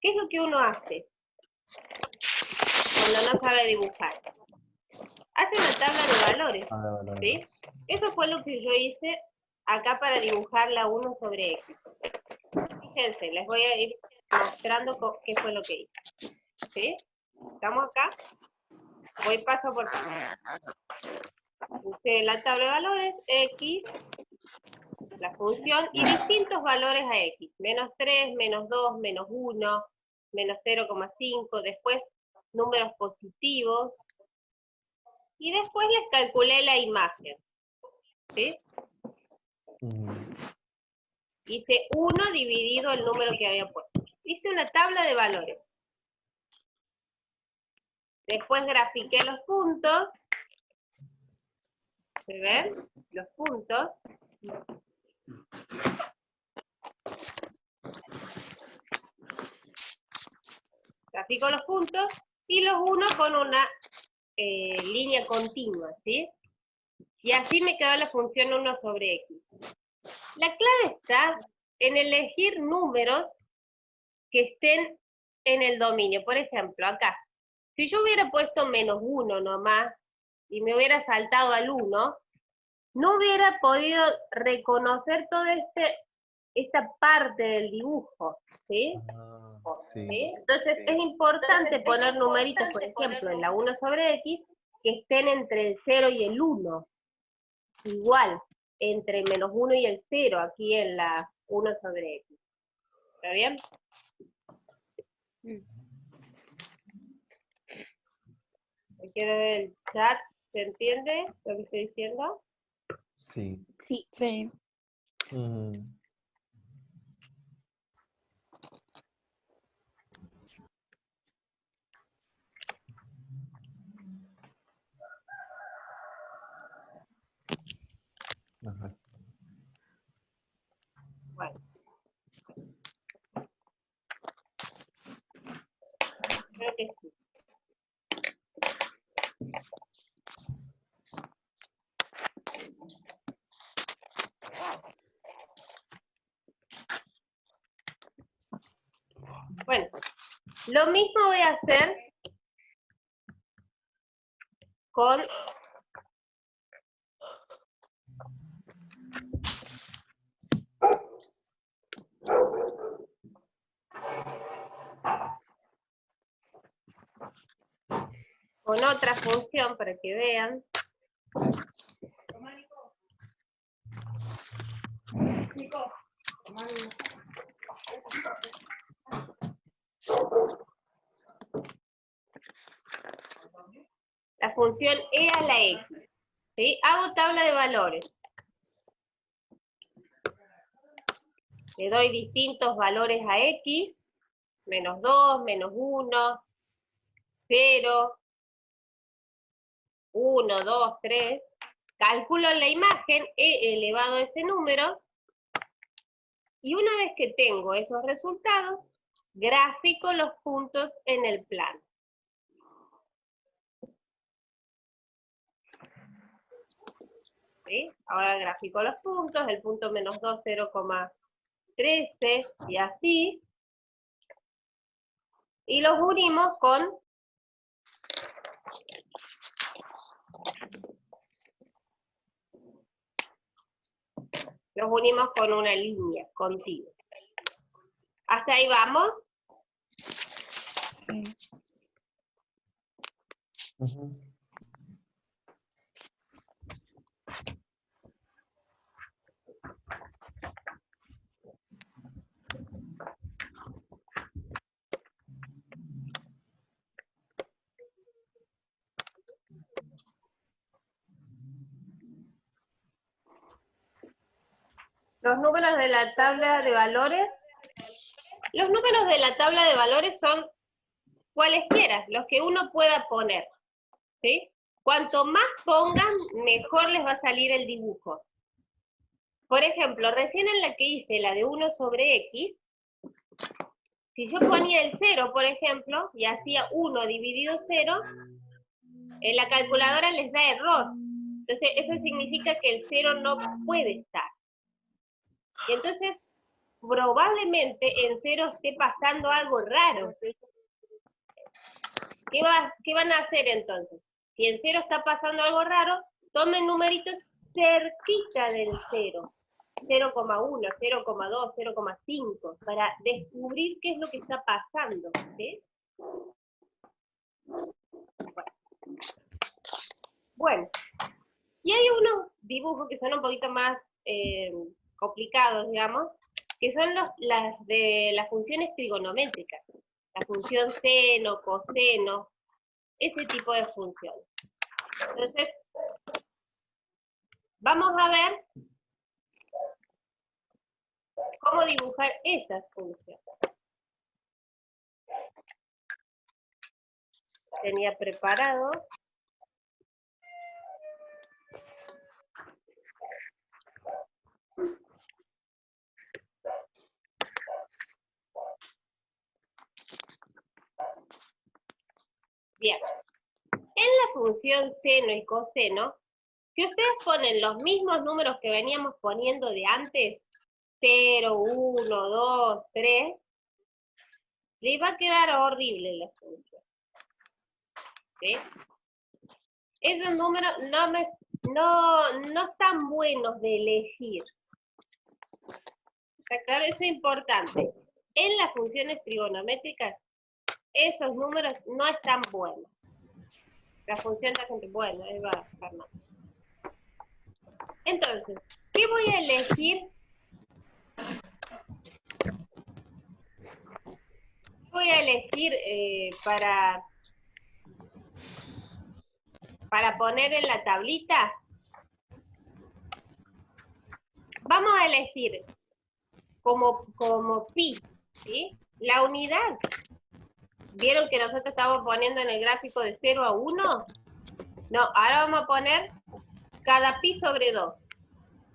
¿Qué es lo que uno hace cuando no sabe dibujar? Hace una tabla de valores, ¿sí? Eso fue lo que yo hice acá para dibujar la 1 sobre X. Fíjense, les voy a ir mostrando qué fue lo que hice, ¿sí? ¿Estamos acá? Voy paso por paso. Usé la tabla de valores, X, la función, y distintos valores a X. Menos 3, menos 2, menos 1, menos 0,5, después números positivos, y después les calculé la imagen, ¿sí? Hice 1 dividido el número que había puesto. Hice una tabla de valores. Después grafiqué los puntos. ¿Se ven? Los puntos. Grafico los puntos y los uno con una línea continua, ¿sí? Y así me quedó la función 1 sobre X. La clave está en elegir números que estén en el dominio. Por ejemplo, acá, si yo hubiera puesto menos 1 nomás y me hubiera saltado al 1, no hubiera podido reconocer toda esta parte del dibujo, ¿sí? ¿Sí? Entonces es importante poner numeritos, por ejemplo, en la 1 sobre X, que estén entre el 0 y el 1. Igual, entre menos 1 y el 0, aquí en la 1 sobre X. ¿Está bien? ¿Quiere ver el chat? ¿Se entiende lo que estoy diciendo? Sí. Sí. Sí. Ajá. Bueno. Creo que sí. Bueno, lo mismo voy a hacer con otra función para que vean. La función e a la x, ¿sí? Hago tabla de valores. Le doy distintos valores a x, menos 2, menos 1, 0, 1, 2, 3. Calculo la imagen, he elevado ese número, y una vez que tengo esos resultados, grafico los puntos en el plano. ¿Sí? Ahora grafico los puntos, el punto menos 2, 0,13, y así. Y los unimos con una línea continua. ¿Hasta ahí vamos? Los números de la tabla de valores. Los números de la tabla de valores son cualesquiera, los que uno pueda poner, ¿sí? Cuanto más pongan, mejor les va a salir el dibujo. Por ejemplo, recién en la que hice, la de 1 sobre X, si yo ponía el 0, por ejemplo, y hacía 1 dividido 0, en la calculadora les da error. Entonces, eso significa que el 0 no puede estar. Y entonces, probablemente en 0 esté pasando algo raro. ¿Qué van a hacer entonces? Si en 0 está pasando algo raro, tomen numeritos cerquita del 0. 0,1, 0,2, 0,5, para descubrir qué es lo que está pasando. ¿Sí? Bueno, y hay unos dibujos que son un poquito más complicados, digamos, que son las de las funciones trigonométricas. La función seno, coseno, ese tipo de funciones. Entonces, vamos a ver cómo dibujar esas funciones. Tenía preparado. Bien. En la función seno y coseno, si ustedes ponen los mismos números que veníamos poniendo de antes, 0, 1, 2, 3, les va a quedar horrible la función. ¿Sí? Esos números no están buenos de elegir. ¿Está claro? Eso es importante. En las funciones trigonométricas, esos números no están buenos. La función de gente, bueno, ahí va, Fernando. Entonces, ¿qué voy a elegir? Voy a elegir para poner en la tablita. Vamos a elegir como pi, ¿sí? La unidad. ¿Vieron que nosotros estamos poniendo en el gráfico de 0 a 1? No, ahora vamos a poner cada pi sobre 2.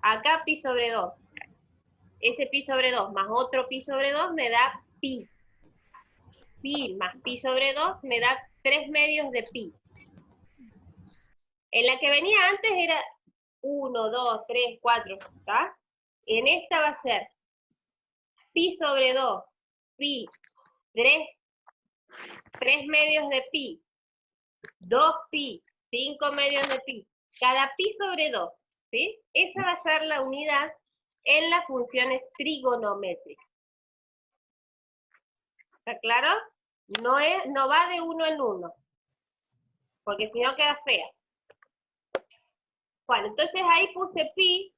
Acá pi sobre 2. Ese pi sobre 2 más otro pi sobre 2 me da pi. Pi más pi sobre 2 me da 3 medios de pi. En la que venía antes era 1, 2, 3, 4, ¿está? En esta va a ser pi sobre 2, pi, 3 medios de pi, 2 pi, 5 medios de pi, cada pi sobre 2, ¿sí? Esa va a ser la unidad en las funciones trigonométricas. ¿Está claro? No va de 1 en 1, porque si no queda fea. Bueno, entonces ahí puse pi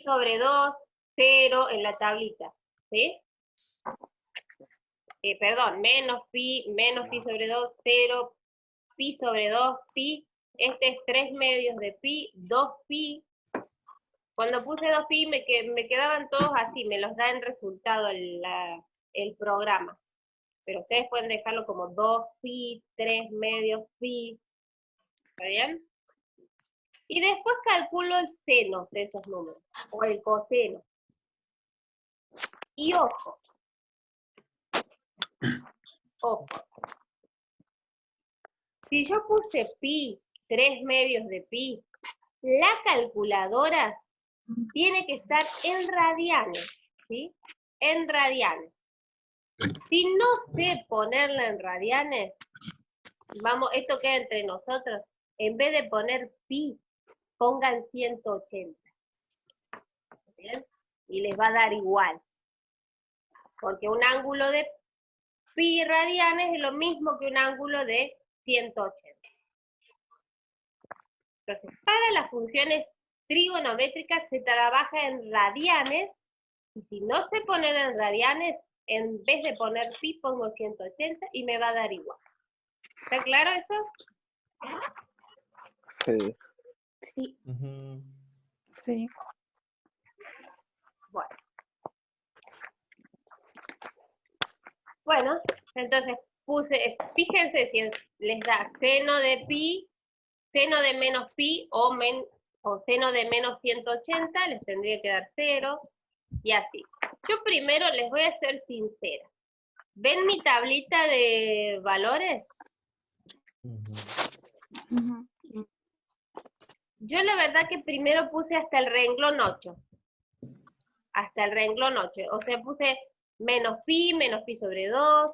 sobre 2, 0 en la tablita, ¿sí? Perdón, menos pi sobre 2, 0, pi sobre 2, pi, este es 3 medios de pi, 2 pi. Cuando puse 2 pi me quedaban todos así, me los da en resultado el programa. Pero ustedes pueden dejarlo como 2 pi, 3 medios pi, ¿está bien? Y después calculo el seno de esos números, o el coseno. Y ojo, si yo puse pi, 3 medios de pi, la calculadora tiene que estar en radianes, ¿sí? En radianes. Si no sé ponerla en radianes, vamos, esto queda entre nosotros, en vez de poner pi, pongan 180. ¿Bien? Y les va a dar igual. Porque un ángulo de pi radianes es lo mismo que un ángulo de 180. Entonces, para las funciones trigonométricas se trabaja en radianes, y si no se ponen en radianes, en vez de poner pi pongo 180 y me va a dar igual. ¿Está claro eso? Sí. Sí. Sí. Bueno, entonces puse, fíjense si les da seno de pi, seno de menos pi o seno de menos 180, les tendría que dar 0, y así. Yo primero les voy a ser sincera. ¿Ven mi tablita de valores? Yo la verdad que primero puse hasta el renglón 8. hasta el renglón 8. O sea, puse menos pi sobre 2,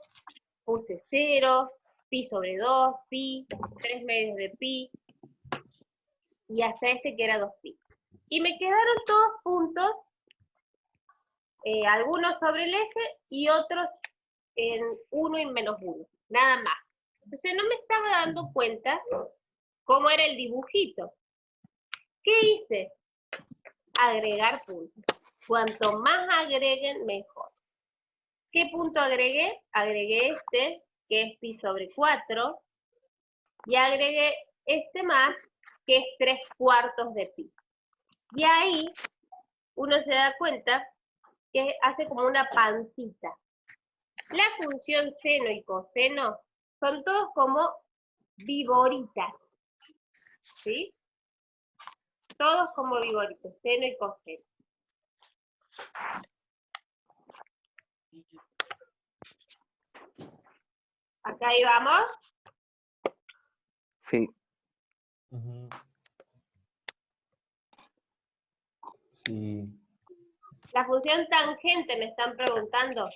puse 0, pi sobre 2, pi, 3 medios de pi, y hasta este que era 2pi. Y me quedaron todos puntos, algunos sobre el eje y otros en 1 y menos 1, nada más. Entonces no me estaba dando cuenta cómo era el dibujito. ¿Qué hice? Agregar puntos. Cuanto más agreguen, mejor. ¿Qué punto agregué? Agregué este, que es pi sobre 4, y agregué este más, que es 3/4 de pi. Y ahí uno se da cuenta que hace como una pancita. La función seno y coseno son todos como viboritas, ¿sí? Todos como viboritos, seno y coseno. Acá ahí vamos. Sí. Sí. La función tangente me están preguntando.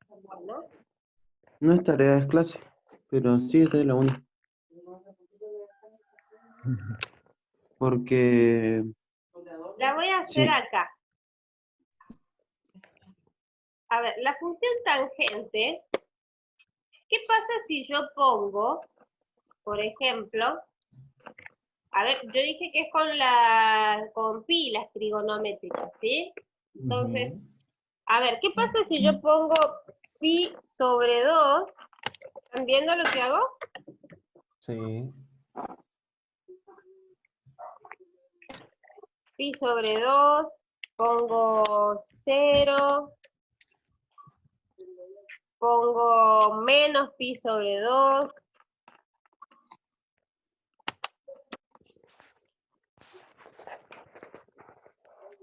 Bueno. No es tarea, es clase, pero sí está de la uni. Porque La voy a hacer sí. acá. A ver, la función tangente, ¿qué pasa si yo pongo, por ejemplo, a ver, yo dije que es con pi las trigonométricas, ¿sí? Entonces, a ver, ¿qué pasa si yo pongo pi sobre 2? ¿Están viendo lo que hago? Sí. Pi sobre 2, pongo 0, pongo menos pi sobre 2,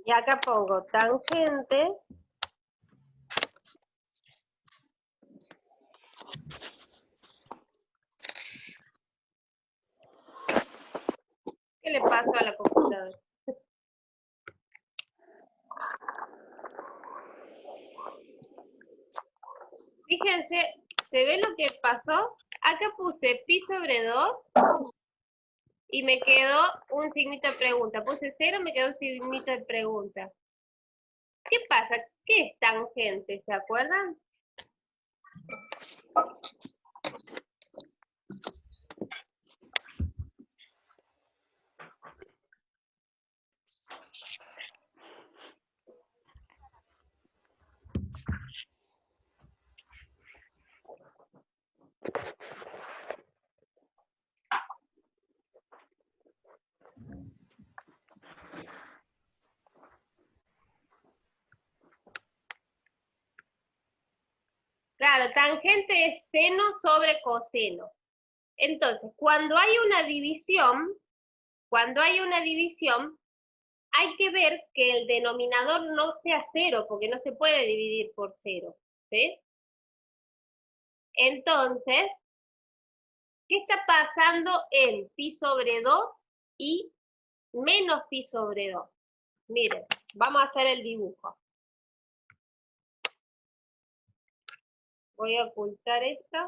y acá pongo tangente, ¿qué le pasó a la computadora? Fíjense, ¿se ve lo que pasó? Acá puse pi sobre 2 y me quedó un signito de pregunta. Puse 0, me quedó un signito de pregunta. ¿Qué pasa? ¿Qué es tangente? ¿Se acuerdan? Claro, tangente es seno sobre coseno. Entonces, cuando hay una división, hay que ver que el denominador no sea 0, porque no se puede dividir por 0, ¿sí? Entonces, ¿qué está pasando en pi sobre 2 y menos pi sobre 2? Miren, vamos a hacer el dibujo. Voy a ocultar esto.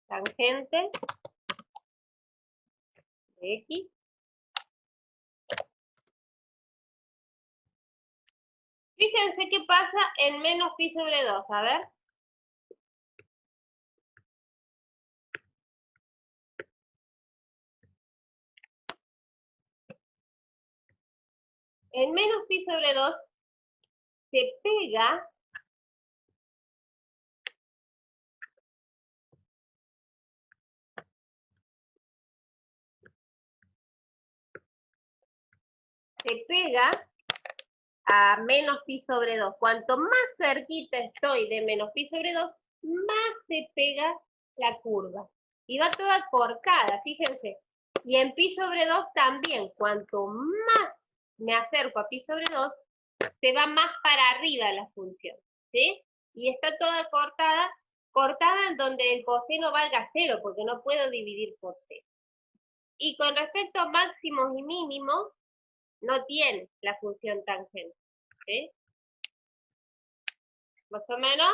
Tangente de X. Fíjense qué pasa en menos pi sobre 2, a ver. En menos pi sobre 2 se pega a menos pi sobre 2. Cuanto más cerquita estoy de menos pi sobre 2, más se pega la curva. Y va toda corcada, fíjense. Y en pi sobre 2 también, cuanto más me acerco a pi sobre 2, se va más para arriba la función, ¿sí? Y está toda cortada en donde el coseno valga 0, porque no puedo dividir por 0. Y con respecto a máximos y mínimos, no tiene la función tangente, ¿sí? Más o menos.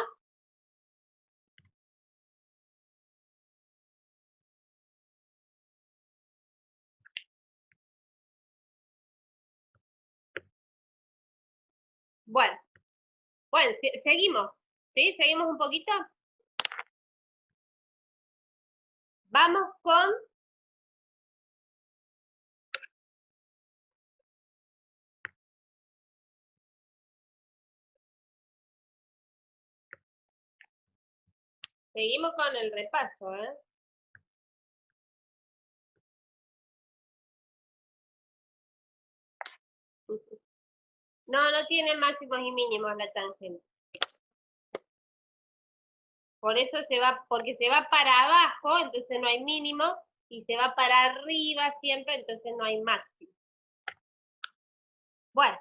Bueno, seguimos, ¿sí? Seguimos un poquito. Vamos con seguimos con el repaso, ¿eh? No, no tiene máximos y mínimos la tangente. Por eso porque se va para abajo, entonces no hay mínimo, y se va para arriba siempre, entonces no hay máximo. Bueno.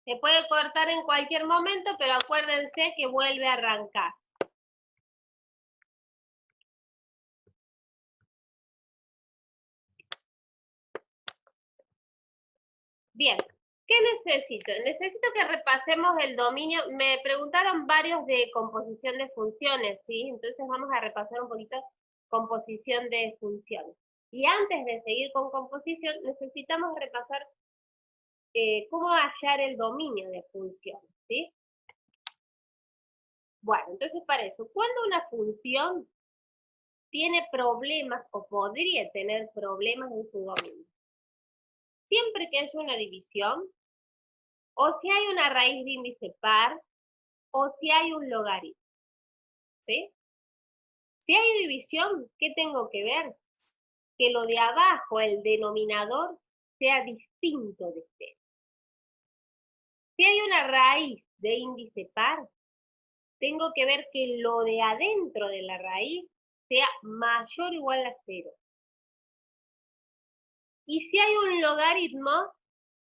Se puede cortar en cualquier momento, pero acuérdense que vuelve a arrancar. Bien, ¿qué necesito? Necesito que repasemos el dominio. Me preguntaron varios de composición de funciones, ¿sí? Entonces vamos a repasar un poquito composición de funciones. Y antes de seguir con composición, necesitamos repasar cómo hallar el dominio de funciones, ¿sí? Bueno, entonces para eso, cuando una función tiene problemas o podría tener problemas en su dominio, siempre que haya una división, o si hay una raíz de índice par, o si hay un logaritmo, ¿sí? Si hay división, ¿qué tengo que ver? Que lo de abajo, el denominador, sea distinto de cero. Si hay una raíz de índice par, tengo que ver que lo de adentro de la raíz sea mayor o igual a 0. Y si hay un logaritmo,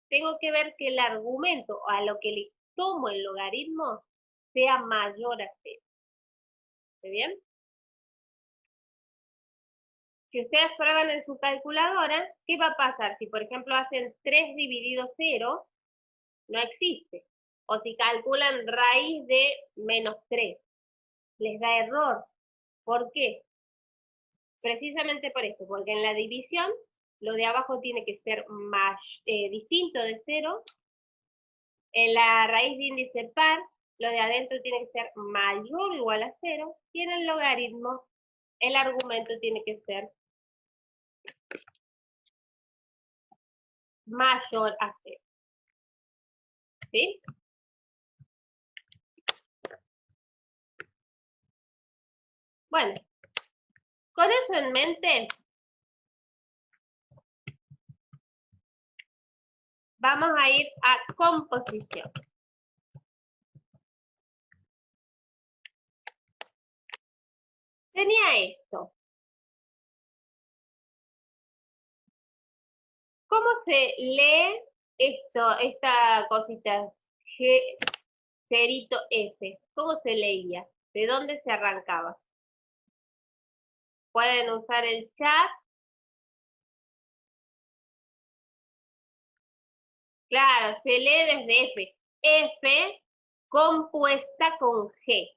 tengo que ver que el argumento a lo que le tomo el logaritmo sea mayor a 0. ¿Está bien? Si ustedes prueban en su calculadora, ¿qué va a pasar? Si, por ejemplo, hacen 3 dividido 0, no existe. O si calculan raíz de menos 3, les da error. ¿Por qué? Precisamente por eso, porque en la división lo de abajo tiene que ser más distinto de 0. En la raíz de índice par, lo de adentro tiene que ser mayor o igual a 0. Y en el logaritmo, el argumento tiene que ser mayor a 0. ¿Sí? Bueno, con eso en mente, vamos a ir a composición. Tenía esto. ¿Cómo se lee esto, esta cosita? G, cerito F. ¿Cómo se leía? ¿De dónde se arrancaba? Pueden usar el chat. Claro, se lee desde F. F compuesta con G.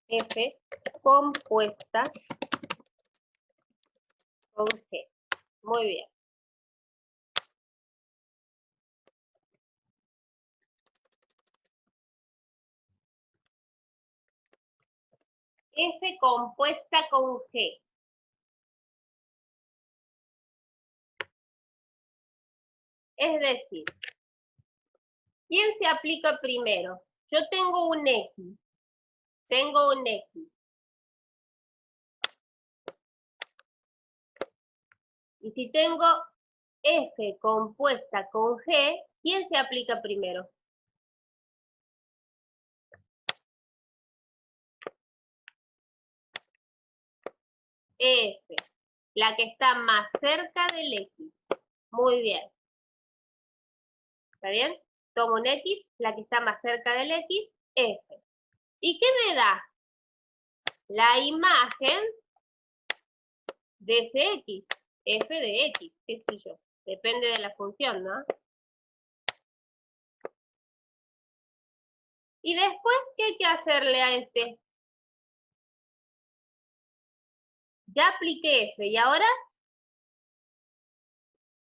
F compuesta con G. Muy bien. F compuesta con G. Es decir, ¿quién se aplica primero? Yo tengo un X. Tengo un X. Y si tengo F compuesta con G, ¿quién se aplica primero? F. La que está más cerca del X. Muy bien. ¿Está bien? Tomo un X, la que está más cerca del X, F. ¿Y qué me da? La imagen de ese X. F de X, qué sé yo. Depende de la función, ¿no? Y después, ¿qué hay que hacerle a este? Ya apliqué F y ahora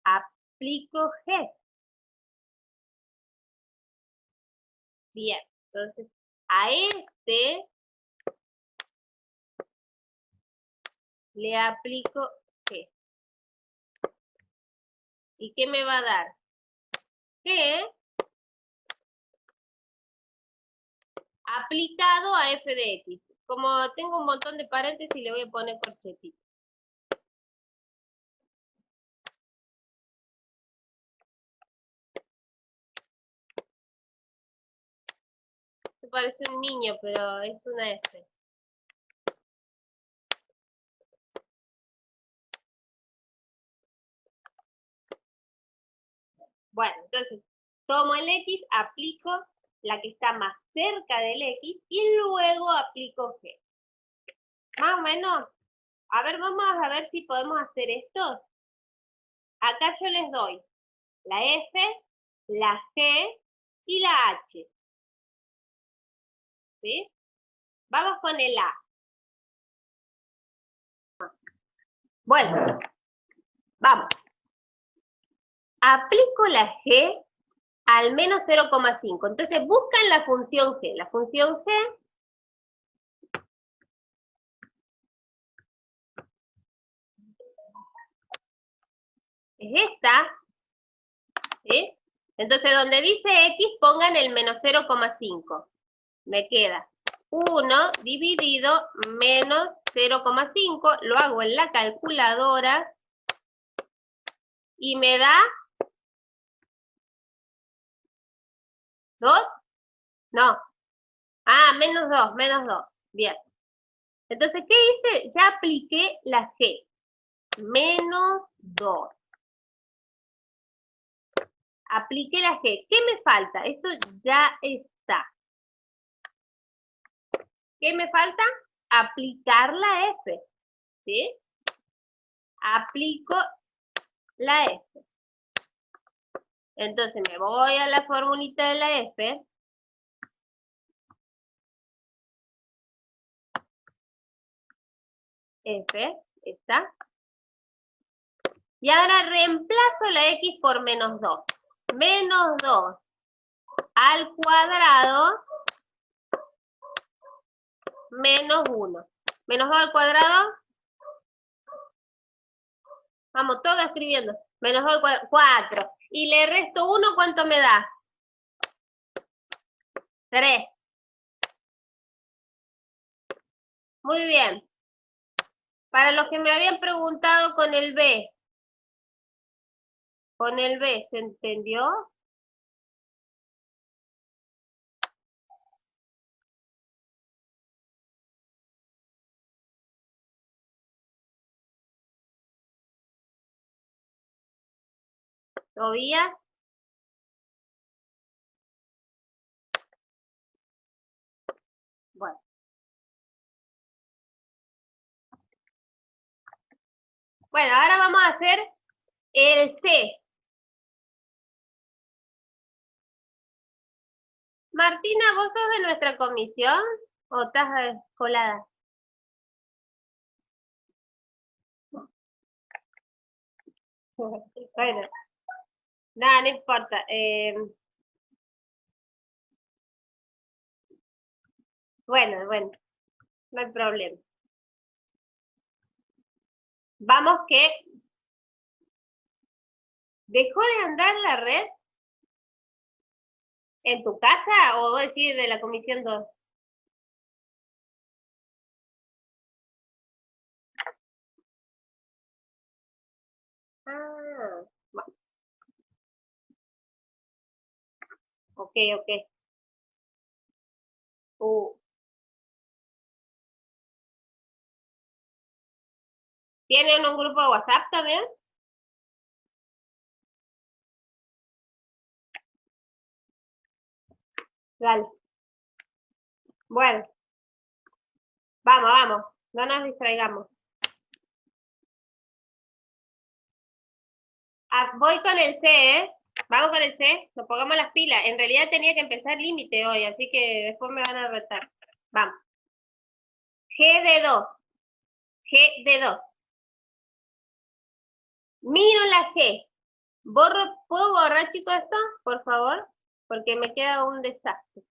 aplico G. Bien, entonces a este le aplico G. ¿Y qué me va a dar? G aplicado a F de X. Como tengo un montón de paréntesis, le voy a poner corchetito. Se parece un niño, pero es una F. Bueno, entonces, tomo el X, aplico la que está más cerca del X y luego aplico G. Más o menos, a ver, vamos a ver si podemos hacer esto. Acá yo les doy la F, la G y la H. ¿Sí? Vamos con el A. Bueno, vamos. Aplico la G al menos 0,5. Entonces buscan la función G. La función G es esta. ¿Sí? Entonces donde dice X pongan el menos 0,5. Me queda 1 dividido menos 0,5. Lo hago en la calculadora. Y me da 2. No. Ah, menos 2, menos 2. Bien. Entonces, ¿qué hice? Ya apliqué la G. Menos 2. Apliqué la G. ¿Qué me falta? Esto ya está. ¿Qué me falta? Aplicar la F. ¿Sí? Aplico la F. Entonces me voy a la formulita de la F. F, esta. Y ahora reemplazo la X por menos 2. Menos 2 al cuadrado menos 1. Menos 2 al cuadrado. Vamos, todo escribiendo. Menos 2 al cuadrado, 4. Y le resto 1, ¿cuánto me da? 3. Muy bien. Para los que me habían preguntado con el B. Con el B, ¿se entendió? ¿Todavía? Bueno. Bueno, ahora vamos a hacer el C. Martina, ¿vos sos de nuestra comisión o estás colada? Bueno, nada, no importa. Bueno, no hay problema. Vamos que dejó de andar la red en tu casa o vos decís de la comisión 2. Ah, bueno. Ok. Uh, ¿Tienen un grupo de WhatsApp también? Dale. Bueno. Vamos, vamos. No nos distraigamos. Voy con el C, ¿eh? Vamos con el C. Nos pongamos las pilas. En realidad tenía que empezar límite hoy, así que después me van a retar. Vamos. G de 2. G de 2. Miro la G. ¿Puedo borrar, chicos, esto? Por favor. Porque me queda un desastre.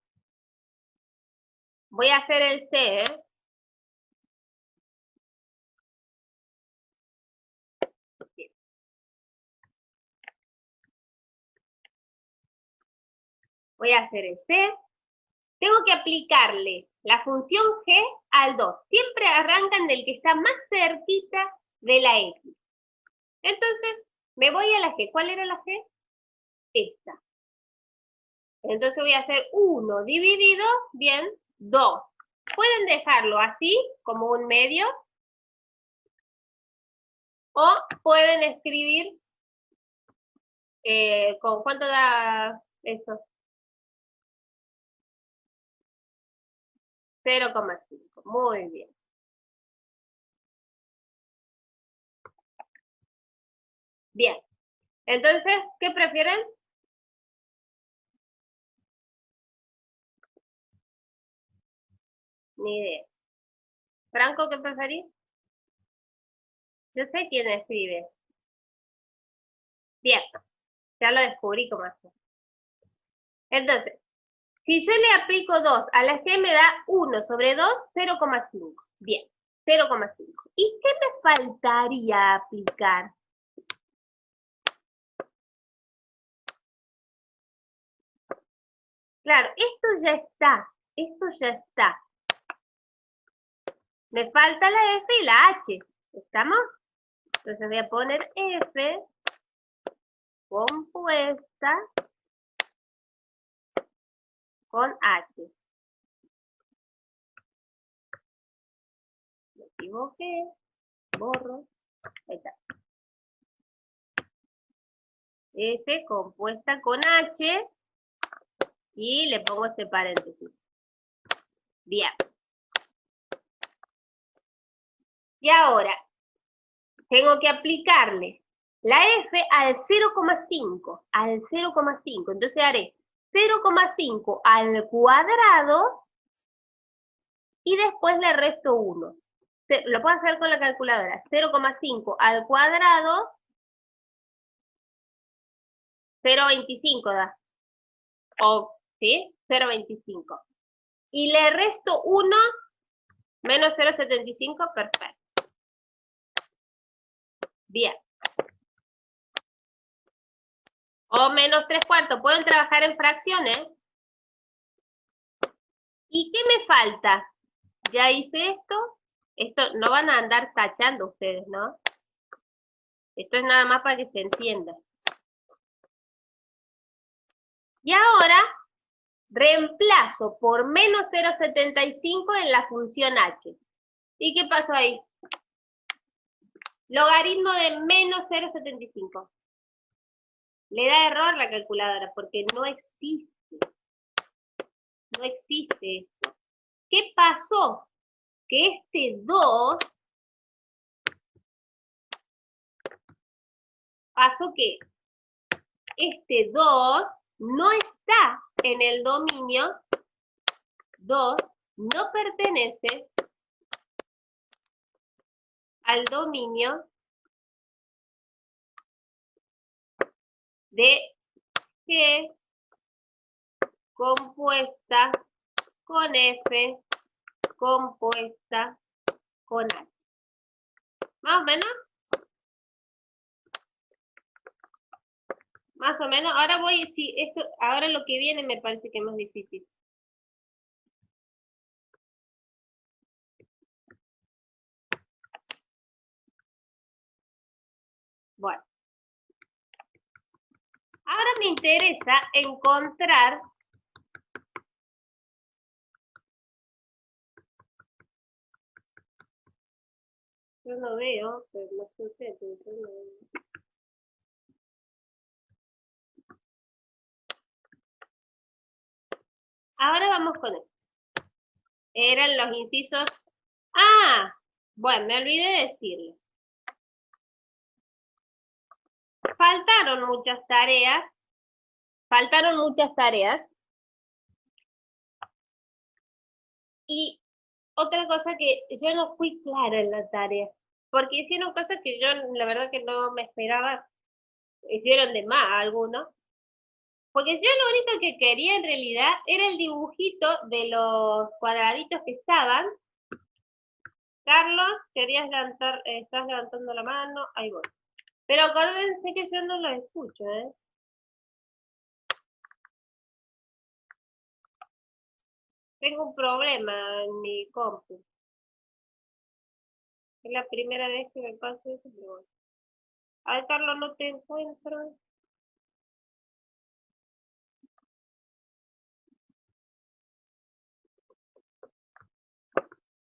Voy a hacer el C, ¿eh? Voy a hacer el C. Tengo que aplicarle la función G al 2. Siempre arrancan del que está más cerquita de la X. Entonces, me voy a la G. ¿Cuál era la G? Esta. Entonces voy a hacer 1 dividido, bien, 2. Pueden dejarlo así, como un medio, o pueden escribir, ¿con cuánto da eso? 0,5. Muy bien. Bien. Entonces, ¿qué prefieren? Ni idea. Franco, ¿qué preferís? Yo sé quién escribe. Bien. Ya lo descubrí cómo hacer. Entonces, si yo le aplico 2 a la G me da 1 sobre 2, 0,5. Bien, 0,5. ¿Y qué me faltaría aplicar? Claro, esto ya está. Esto ya está. Me falta la F y la H. ¿Estamos? Entonces voy a poner F compuesta con H. Me equivoqué. Borro. Ahí está. F compuesta con H. Y le pongo este paréntesis. Bien. Y ahora, tengo que aplicarle la F al 0,5. Al 0,5. Entonces haré 0,5 al cuadrado y después le resto 1. Lo puedo hacer con la calculadora. 0,5 al cuadrado, 0,25 da. ¿Sí? 0,25. Y le resto 1 menos 0,75, perfecto. Bien. O menos 3/4. Pueden trabajar en fracciones. ¿Y qué me falta? Ya hice esto. Esto no van a andar tachando ustedes, ¿no? Esto es nada más para que se entienda. Y ahora reemplazo por menos 0,75 en la función h. ¿Y qué pasó ahí? Logaritmo de menos 0,75. Le da error la calculadora porque no existe. No existe esto. ¿Qué pasó? Que este 2 pasó que este 2 no está en el dominio 2, no pertenece al dominio de G compuesta con F compuesta con H. ¿Más o menos? Más o menos. Ahora voy, sí, esto, ahora lo que viene me parece que es más difícil. Bueno. Ahora me interesa encontrar Yo no veo, pero no sé usted, pero yo no veo. Ahora vamos con esto. Eran los incisos. Ah, bueno, me olvidé de decirle. Faltaron muchas tareas. Y otra cosa que yo no fui clara en la tarea. Porque hicieron cosas que yo, la verdad que no me esperaba. Hicieron de más algunos. Porque yo lo único que quería en realidad era el dibujito de los cuadraditos que estaban. Carlos, querías levantar, estás levantando la mano, ahí voy. Pero acuérdense que yo no lo escucho, ¿eh? Tengo un problema en mi compu. Es la primera vez que me pasa eso, pero bueno. Ay, Carlos, no te encuentro.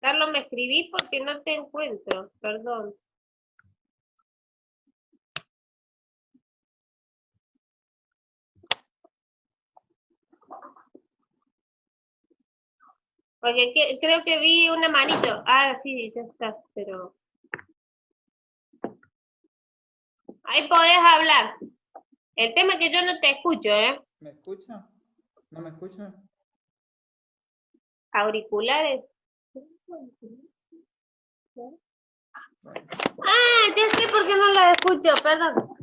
Carlos, me escribí porque no te encuentro, perdón. Porque creo que vi una manito. Ah, sí, ya está, pero... Ahí podés hablar. El tema es que yo no te escucho, ¿eh? ¿Me escucha? ¿No me escucha? Auriculares. Bueno, Ah, ya sé por qué no la escucho, perdón.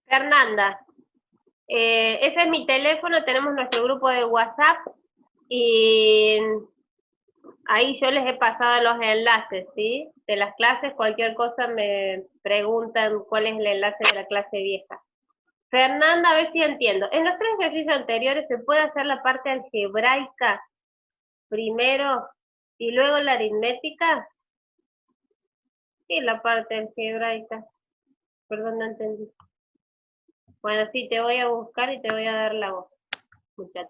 Fernanda, ese es mi teléfono, tenemos nuestro grupo de WhatsApp y ahí yo les he pasado los enlaces, ¿sí? De las clases, cualquier cosa me preguntan cuál es el enlace de la clase vieja. Fernanda, a ver si entiendo. En los 3 ejercicios anteriores se puede hacer la parte algebraica primero y luego la aritmética. Sí, la parte algebraica. Perdón, no entendí. Bueno, sí, te voy a buscar y te voy a dar la voz, muchacha.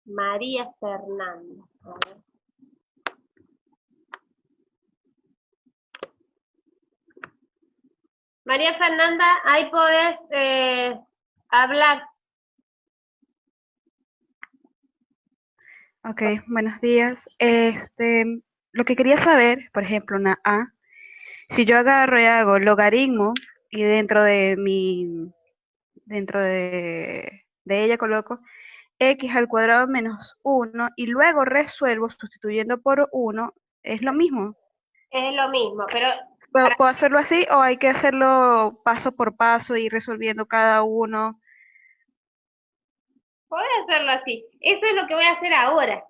María Fernanda. A ver. María Fernanda, ahí podés hablar. Ok, buenos días. Lo que quería saber, por ejemplo, una A, si yo agarro y hago logaritmo y dentro de ella coloco x al cuadrado menos 1 y luego resuelvo sustituyendo por 1, ¿es lo mismo? Es lo mismo, pero ¿Puedo hacerlo así o hay que hacerlo paso por paso y resolviendo cada uno? podés hacerlo así. Eso es lo que voy a hacer ahora.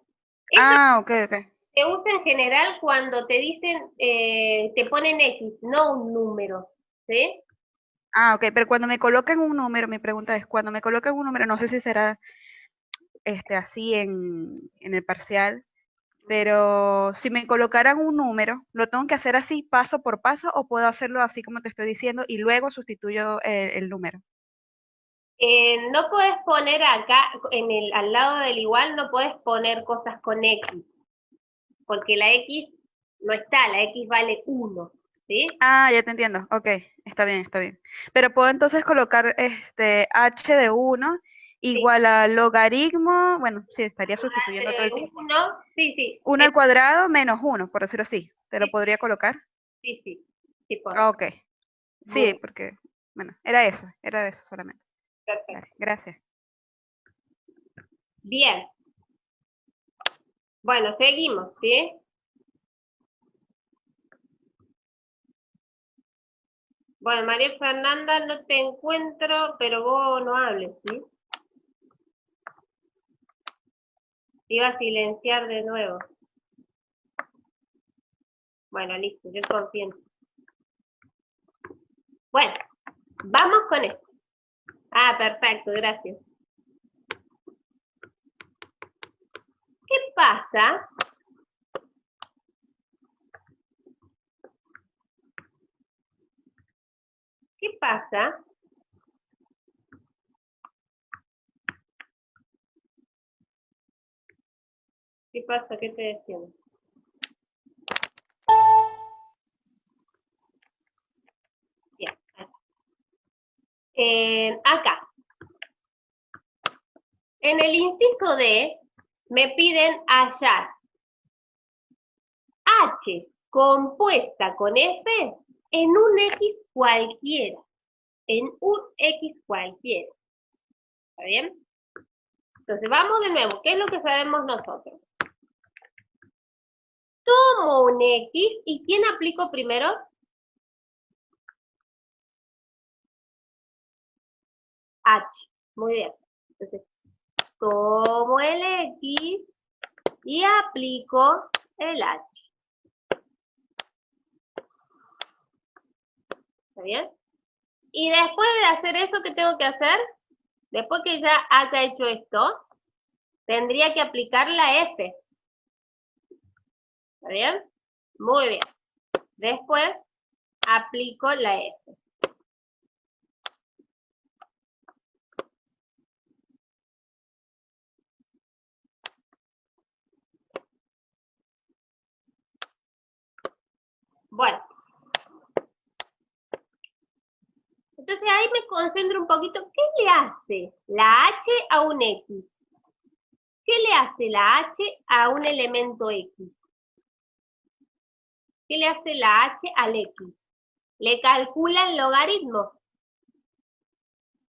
Eso Ah, ok, ok. se usa en general cuando te dicen, te ponen X, no un número, ¿sí? Ah, ok, pero cuando me colocan un número, mi pregunta es, cuando me colocan un número, no sé si será así en el parcial, pero si me colocaran un número, ¿lo tengo que hacer así paso por paso o puedo hacerlo así como te estoy diciendo y luego sustituyo el número? No podés poner acá, al lado del igual, no podés poner cosas con X, porque la X no está, la X vale 1, ¿sí? Ah, ya te entiendo, ok, está bien, está bien. Pero puedo entonces colocar h de 1 Sí. igual a logaritmo, bueno, sí, estaría sustituyendo todo el tiempo. 1, sí, sí, 1 al cuadrado menos 1, por decirlo así. ¿Te lo sí, podría colocar? sí, sí, sí podés. Ah, ok. Sí, Muy porque, bueno, era eso solamente. perfecto. Vale, gracias. Bien. Bueno, seguimos, ¿sí? Bueno, María Fernanda, no te encuentro, pero vos no hables, ¿sí? Te iba a silenciar de nuevo. Bueno, listo, yo confío en ti. Bueno, vamos con esto. Ah, perfecto, gracias. ¿Qué pasa pasa? ¿Qué pasa? ¿Qué te decimos? Bien, acá. En el inciso D me piden hallar H compuesta con F en un X cualquiera. En un X cualquiera. ¿Está bien? Entonces vamos de nuevo. ¿Qué es lo que sabemos nosotros? Tomo un X y ¿quién aplico primero? H. Muy bien. Entonces, tomo el X y aplico el H. ¿Está bien? Y después de hacer eso, ¿qué tengo que hacer? Después que ya haya hecho esto, tendría que aplicar la F. ¿Está bien? Muy bien. Después aplico la F. Bueno. Entonces ahí me concentro un poquito. ¿Qué le hace la H a un X? ¿Qué le hace la H a un elemento X? ¿Qué le hace la H al X? Le calcula el logaritmo.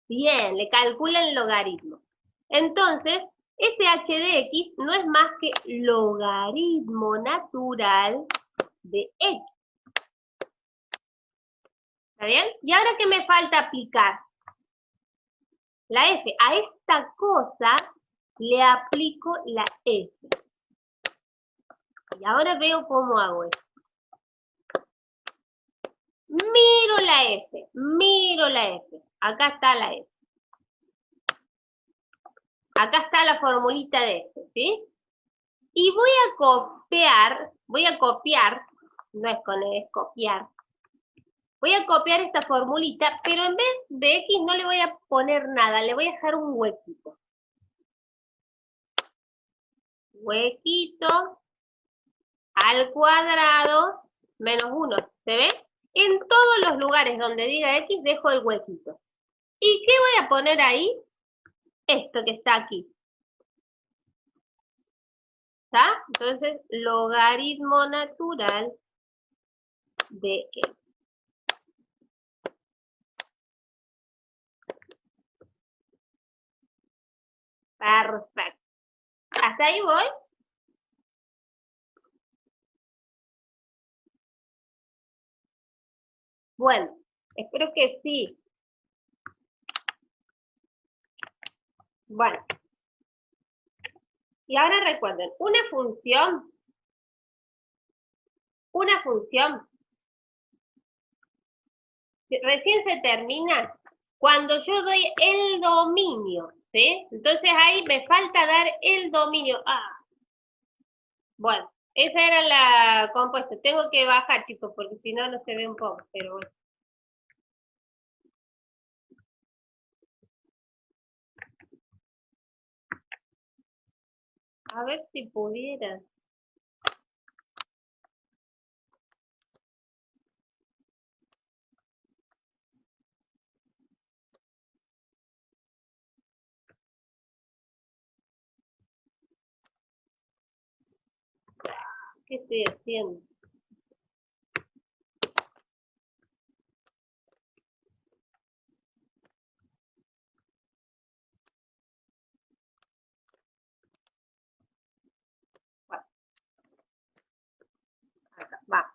Bien, le calcula el logaritmo. Entonces, ese H de X no es más que logaritmo natural de X. ¿Está bien? Y ahora, ¿qué me falta aplicar? La F. A esta cosa le aplico la F. Y ahora veo cómo hago esto. Miro la F, miro la F. Acá está la F. Acá está la formulita de F, ¿sí? Y voy a copiar, no es con E, es copiar. Voy a copiar esta formulita, pero en vez de X no le voy a poner nada, le voy a dejar un huequito. Huequito al cuadrado menos 1, ¿se ve? En todos los lugares donde diga X dejo el huequito. ¿Y qué voy a poner ahí? Esto que está aquí. ¿Está? Entonces, logaritmo natural de X. Perfecto. ¿Hasta ahí voy? Bueno, espero que sí. Bueno. Y ahora recuerden, una función recién se termina cuando yo doy el dominio, ¿sí? Entonces ahí me falta dar el dominio. Bueno, esa era la compuesta. Tengo que bajar, chicos, porque si no, no se ve un poco, pero bueno. A ver si pudiera. ¿Qué estoy haciendo? Bueno, acá, va.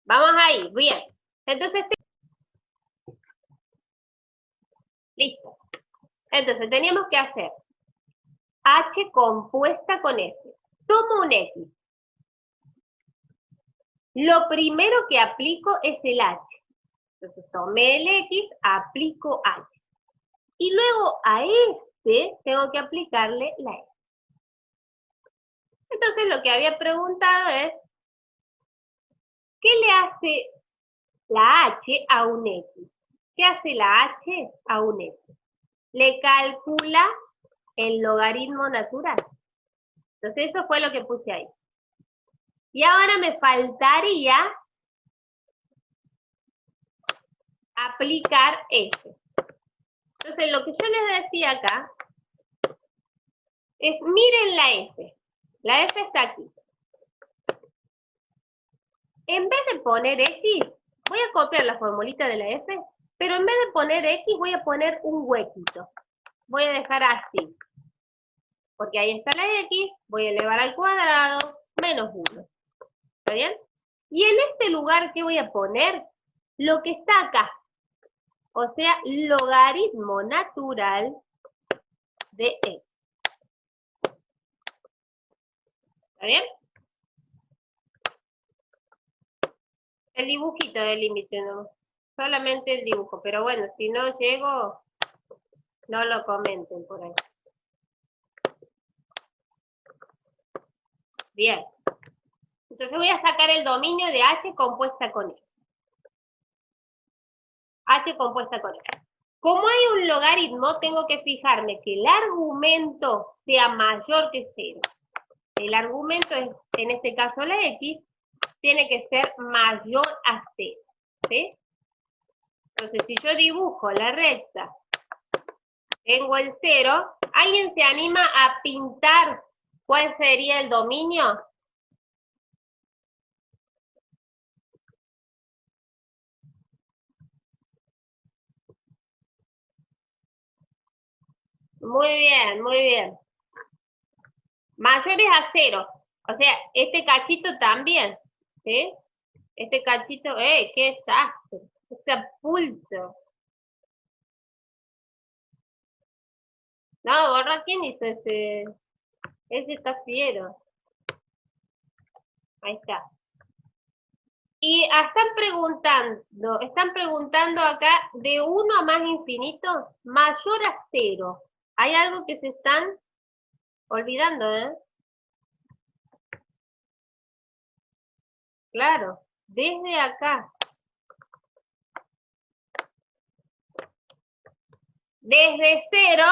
Vamos ahí, bien. Entonces, listo. Entonces, teníamos que hacer H compuesta con F. Tomo un X. Lo primero que aplico es el H. Entonces, tomé el X, aplico H. Y luego a este tengo que aplicarle la F. Entonces, lo que había preguntado es, ¿qué le hace la h a un x? ¿Qué hace la h a un x? Le calcula el logaritmo natural. Entonces eso fue lo que puse ahí. Y ahora me faltaría aplicar f. Entonces lo que yo les decía acá es, miren la f. La f está aquí. En vez de poner x, voy a copiar la formulita de la f, pero en vez de poner x voy a poner un huequito. Voy a dejar así. Porque ahí está la x, voy a elevar al cuadrado, menos 1. ¿Está bien? Y en este lugar, ¿qué voy a poner? Lo que está acá. O sea, logaritmo natural de x. ¿Está bien? El dibujito del límite, no. Solamente el dibujo. Pero bueno, si no llego, no lo comenten por ahí. Bien. Entonces voy a sacar el dominio de h compuesta con e. H compuesta con e. Como hay un logaritmo, tengo que fijarme que el argumento sea mayor que 0. El argumento es, en este caso la x, tiene que ser mayor a 0. ¿Sí? Entonces, si yo dibujo la recta, tengo el 0, ¿alguien se anima a pintar cuál sería el dominio? Muy bien, muy bien. Mayores a 0. O sea, este cachito también. ¿Sí? Este cachito, ¿qué desastre? Ese pulso. No, borra, ¿quién hizo ese? Ese está fiero. Ahí está. Y están preguntando acá, de 1 a más infinito, mayor a 0. Hay algo que se están olvidando, ¿eh? Claro, desde acá. Desde 0,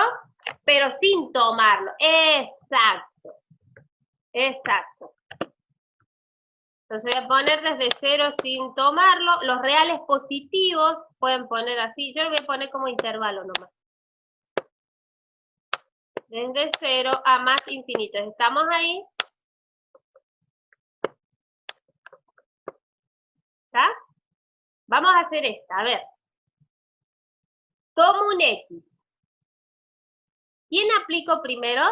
pero sin tomarlo. Exacto. Exacto. Entonces voy a poner desde 0 sin tomarlo. Los reales positivos pueden poner así. Yo lo voy a poner como intervalo nomás. Desde 0 a más infinito. ¿Estamos ahí? ¿Está? Vamos a hacer esta. A ver. Tomo un X. ¿Quién aplico primero?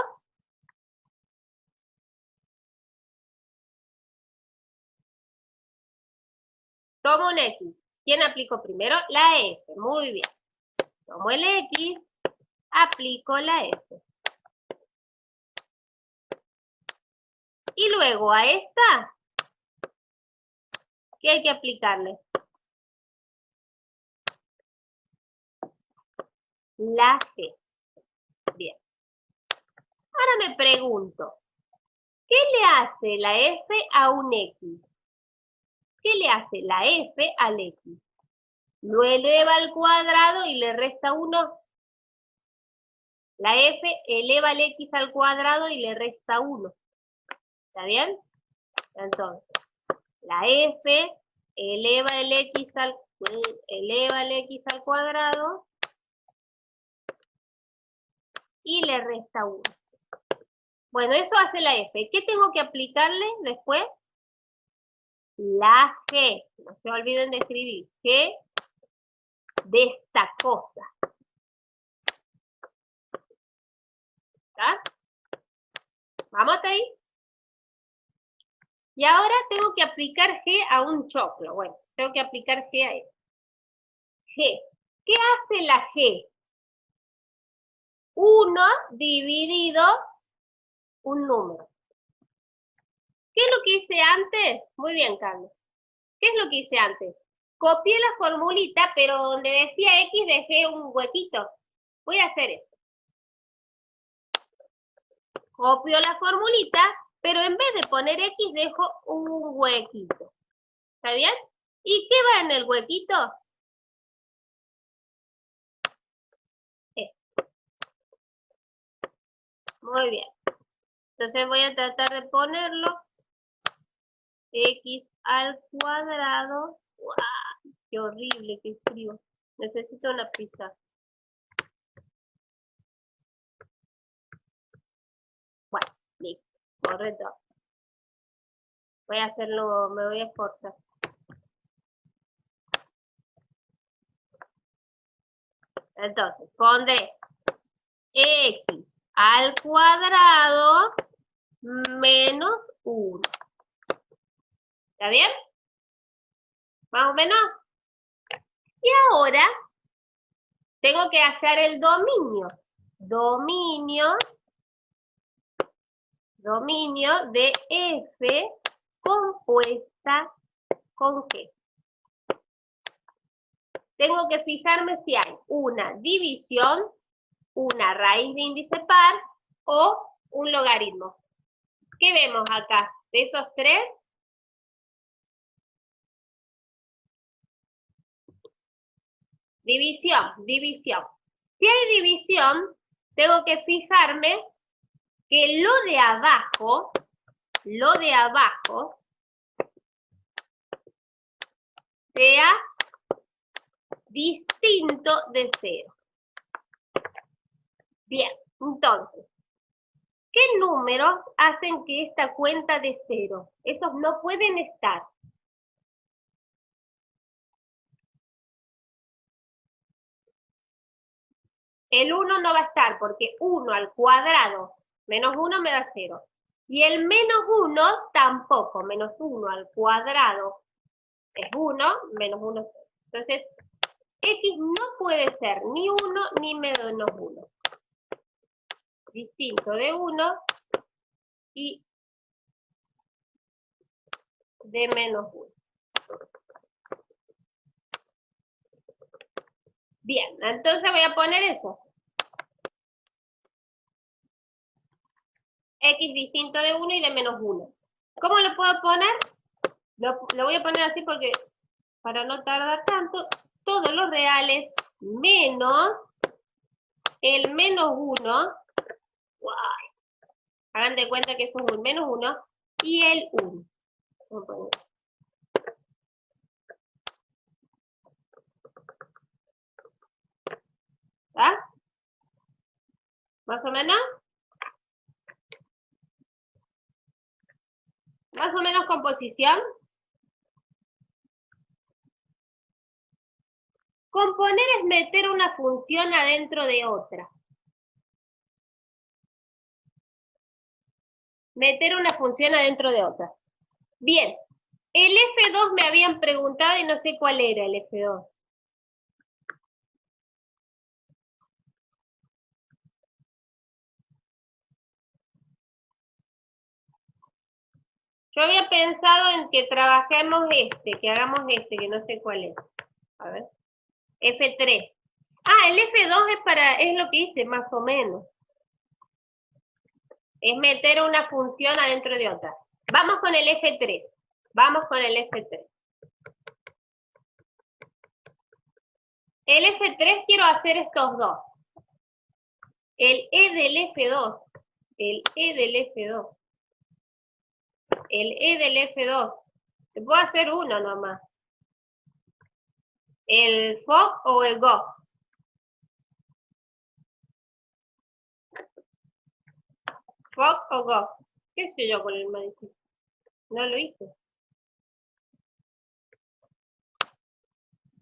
Tomo un X. ¿Quién aplico primero? La F. Muy bien. Tomo el X, aplico la F. Y luego a esta, ¿qué hay que aplicarle? La G. Bien. Ahora me pregunto, ¿qué le hace la F a un X? ¿Qué le hace la F al X? Lo eleva al cuadrado y le resta 1. La F eleva el X al cuadrado y le resta 1. ¿Está bien? Entonces, la F eleva el X al cuadrado y le resta 1. Bueno, eso hace la F. ¿Qué tengo que aplicarle después? La G. No se olviden de escribir. G de esta cosa. ¿Está? ¿Vamos hasta ahí? Y ahora tengo que aplicar G a un choclo. Bueno, tengo que aplicar G a esto. G. ¿Qué hace la G? 1 dividido un número. ¿Qué es lo que hice antes? Muy bien, Carlos. ¿Qué es lo que hice antes? Copié la formulita, pero donde decía X dejé un huequito. Voy a hacer esto. Copio la formulita, pero en vez de poner X dejo un huequito. ¿Está bien? ¿Y qué va en el huequito? Muy bien. Entonces voy a tratar de ponerlo. X al cuadrado. ¡Guau! ¡Qué horrible que escribo! Necesito una pizarra. Bueno, listo. Correcto. Voy a hacerlo, me voy a esforzar. Entonces, pondré X al cuadrado menos 1. ¿Está bien? Más o menos. Y ahora tengo que hacer el dominio. Dominio de f compuesta con g. Tengo que fijarme si hay una división, una raíz de índice par o un logaritmo. ¿Qué vemos acá? De esos tres, división. Si hay división, tengo que fijarme que lo de abajo sea distinto de 0. Bien, entonces, ¿qué números hacen que esta cuenta de 0? Esos no pueden estar. El 1 no va a estar porque 1 al cuadrado menos 1 me da 0. Y el menos 1 tampoco. Menos 1 al cuadrado es 1, menos 1 es 0. Entonces, X no puede ser ni 1 ni menos 1. Distinto de 1 y de menos 1. Bien, entonces voy a poner eso. X distinto de 1 y de menos 1. ¿Cómo lo puedo poner? Lo voy a poner así porque, para no tardar tanto, todos los reales menos el menos 1. ¡Wow! Hagan de cuenta que eso es un menos 1 y el 1. ¿Ah? ¿Más o menos? ¿Más o menos composición? Componer es meter una función adentro de otra. Meter una función adentro de otra. Bien, el F2 me habían preguntado y no sé cuál era el F2. Yo había pensado en que trabajemos que hagamos que no sé cuál es. A ver. F3. Ah, el F2 es lo que hice, más o menos. Es meter una función adentro de otra. Vamos con el F3. Vamos con el F3. El F3 quiero hacer estos dos. El E del F2. El E del F2. El E del F2. Te puedo hacer uno nomás. El FOC o el GO. FOC o GO. ¿Qué sé yo con el maíz? No lo hice.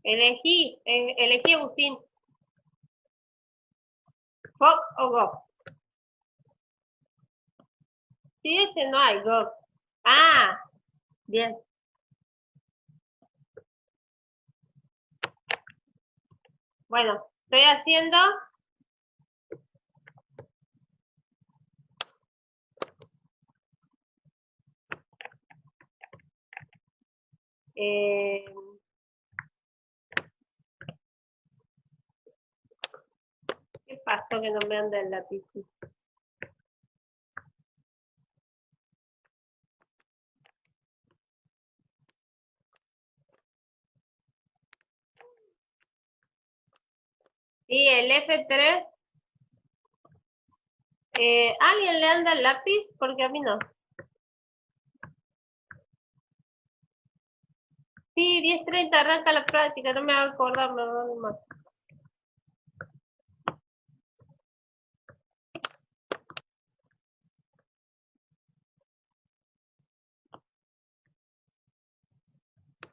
Elegí Agustín. FOC o GO. Sí, ese no hay, GO. Ah, bien. Bueno, estoy haciendo ¿qué pasó que no me anda el lápiz? Y el F3. ¿Alguien le anda el lápiz? Porque a mí no. Sí, 10:30 arranca la práctica, no me hago acordar, me va más.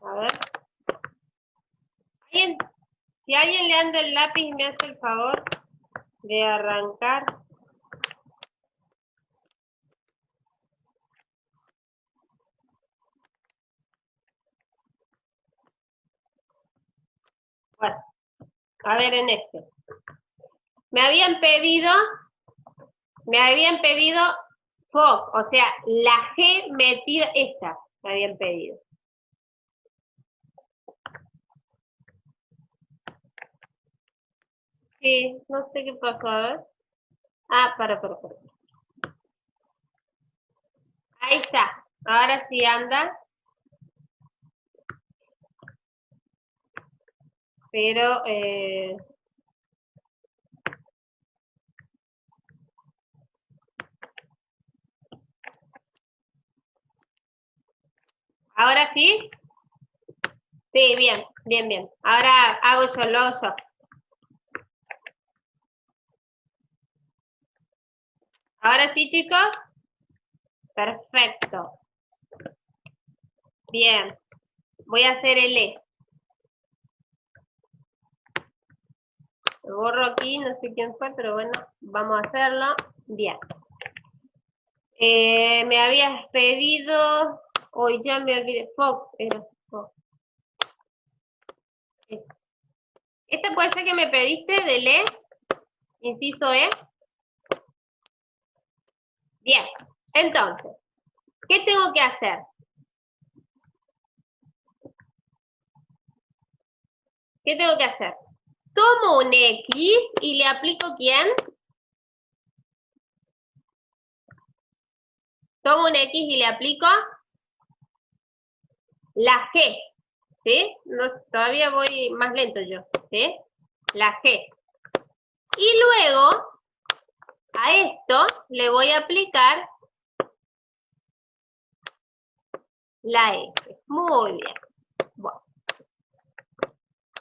A ver. Si alguien le anda el lápiz, me hace el favor de arrancar. Bueno, a ver en este. Me habían pedido FOC, o sea, la G metida, esta me habían pedido. Sí, no sé qué pasó, a ver. Ah, para. Ahí está, ahora sí anda. Pero, ¿ahora sí? Sí, bien. Ahora hago yo, lo hago yo. ¿Ahora sí, chicos? Perfecto. Bien. Voy a hacer el E. Lo borro aquí, no sé quién fue, pero bueno, vamos a hacerlo. Bien. Me habías pedido... Hoy ya me olvidé. Fox, era Fox. ¿Este puede ser que me pediste del E? Inciso E. Bien. Entonces, ¿qué tengo que hacer? ¿Qué tengo que hacer? Tomo un X y le aplico ¿quién? Tomo un X y le aplico la G, ¿sí? No, todavía voy más lento yo, ¿sí? La G. Y luego, a esto le voy a aplicar la F. Muy bien. Bueno.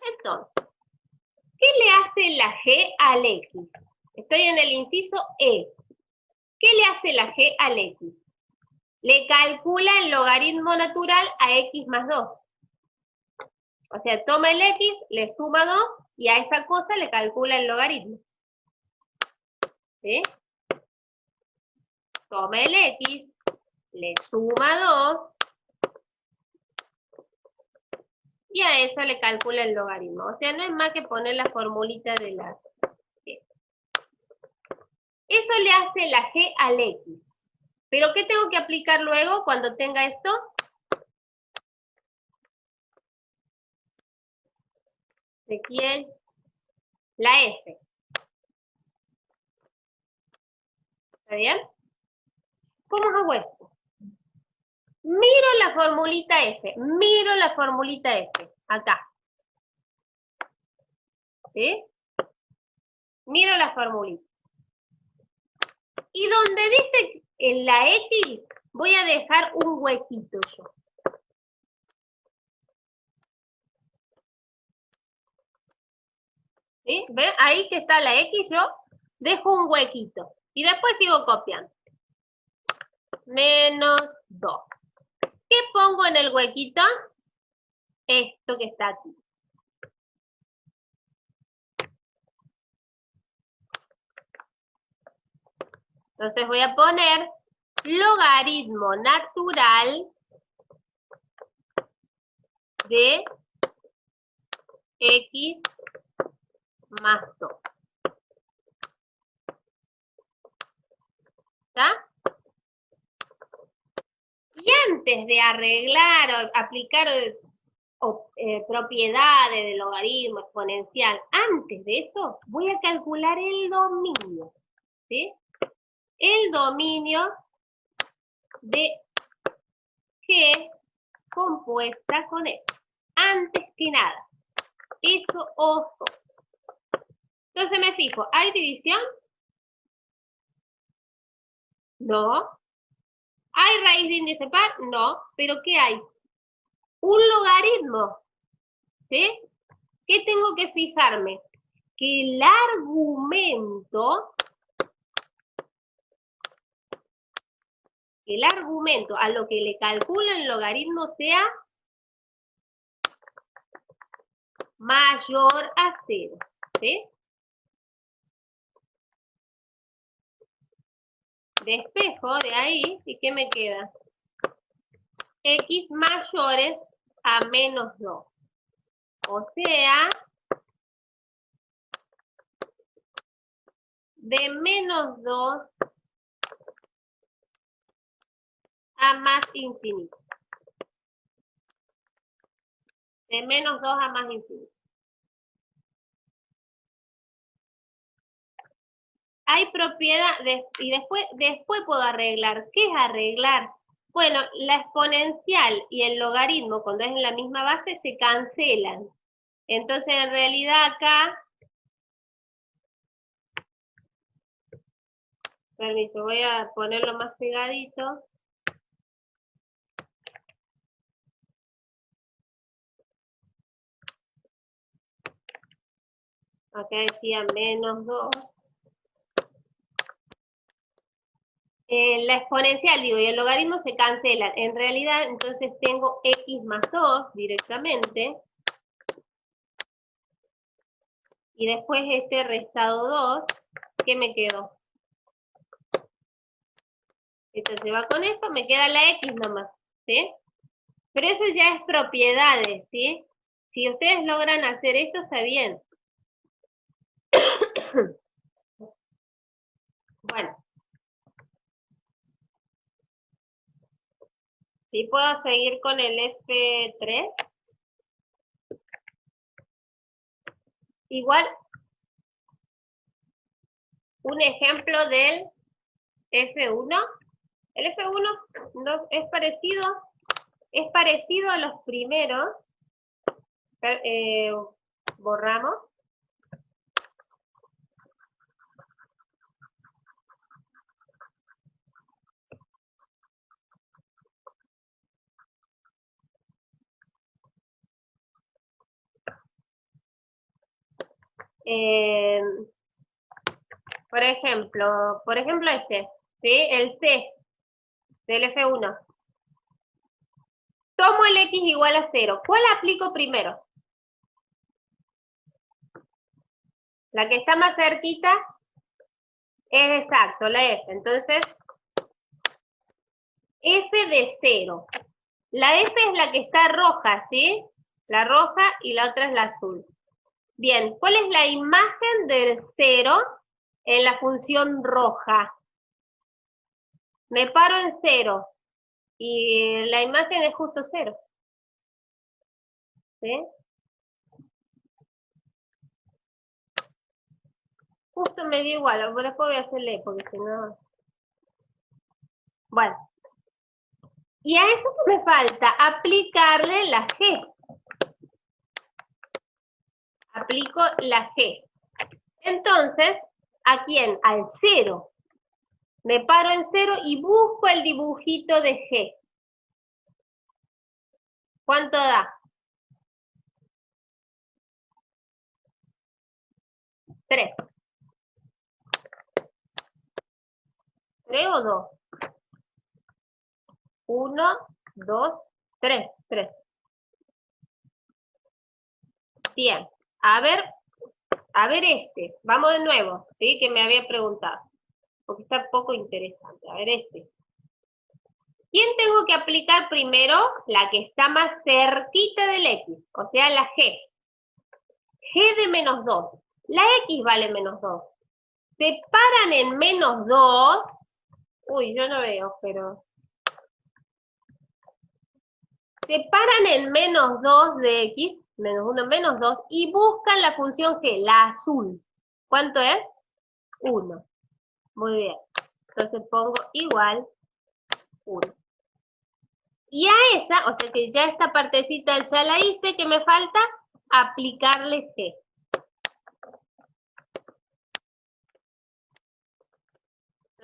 Entonces, ¿qué le hace la G al X? Estoy en el inciso E. ¿Qué le hace la G al X? Le calcula el logaritmo natural a X más 2. O sea, toma el X, le suma 2 y a esa cosa le calcula el logaritmo. ¿Sí? Toma el X, le suma 2 y a eso le calcula el logaritmo. O sea, no es más que poner la formulita de la G. Eso le hace la G al X. ¿Pero qué tengo que aplicar luego cuando tenga esto? Ezequiel, la F. ¿Está bien? ¿Cómo hago esto? Miro la formulita F, acá. ¿Sí? Miro la formulita. Y donde dice en la X, voy a dejar un huequito yo. ¿Sí? ¿Ven? Ahí que está la X, yo dejo un huequito. Y después sigo copiando. Menos 2. ¿Qué pongo en el huequito? Esto que está aquí. Entonces voy a poner logaritmo natural de X más 2. ¿Está? Y antes de arreglar o aplicar propiedades de logaritmo exponencial, antes de eso, voy a calcular el dominio. ¿Sí? El dominio de G compuesta con E. Antes que nada. Eso, ojo. Entonces me fijo, ¿hay división? No. ¿Hay raíz de índice par? No. ¿Pero qué hay? Un logaritmo. ¿Sí? ¿Qué tengo que fijarme? Que el argumento a lo que le calculo el logaritmo sea mayor a 0. ¿Sí? Despejo de ahí, ¿y qué me queda? X mayores a menos 2. O sea, de menos 2 a más infinito. De menos 2 a más infinito. Hay propiedad, y después puedo arreglar. ¿Qué es arreglar? Bueno, la exponencial y el logaritmo, cuando es en la misma base, se cancelan. Entonces, en realidad acá, permiso, voy a ponerlo más pegadito. Acá decía menos 2. La exponencial, digo, y el logaritmo se cancelan. En realidad, entonces tengo x más 2 directamente. Y después este restado 2, ¿qué me quedó? Esto se va con esto, me queda la x nomás, ¿sí? Pero eso ya es propiedades, ¿sí? Si ustedes logran hacer esto, está bien. Bueno. ¿Sí puedo seguir con el F3? Igual, un ejemplo del F1. El F1 no, es parecido a los primeros. Borramos. Por ejemplo este, ¿sí? El C del F1. Tomo el X igual a 0. ¿Cuál aplico primero? La que está más cerquita es exacto, la F. Entonces, F de 0. La F es la que está roja, ¿sí? La roja y la otra es la azul. Bien, ¿cuál es la imagen del 0 en la función roja? Me paro en 0 y la imagen es justo 0. ¿Sí? Justo me dio igual, después voy a hacerle porque si no... Bueno. Y a eso me falta aplicarle la G. Aplico la G. Entonces, ¿a quién? Al 0. Me paro en 0 y busco el dibujito de G. ¿Cuánto da? 3. ¿3 o 2? 1, 2, 3. 3. Bien. A ver este. Vamos de nuevo, ¿sí? Que me había preguntado. Porque está poco interesante. A ver este. ¿Quién tengo que aplicar primero? La que está más cerquita del X, o sea, la G. G de menos 2. La X vale menos 2. Se paran en menos 2. Uy, yo no veo, pero... Se paran en menos 2 de X, menos 1, menos 2, y buscan la función G, la azul. ¿Cuánto es? 1. Muy bien. Entonces pongo igual 1. Y a esa, o sea que ya esta partecita ya la hice, ¿qué me falta? Aplicarle G.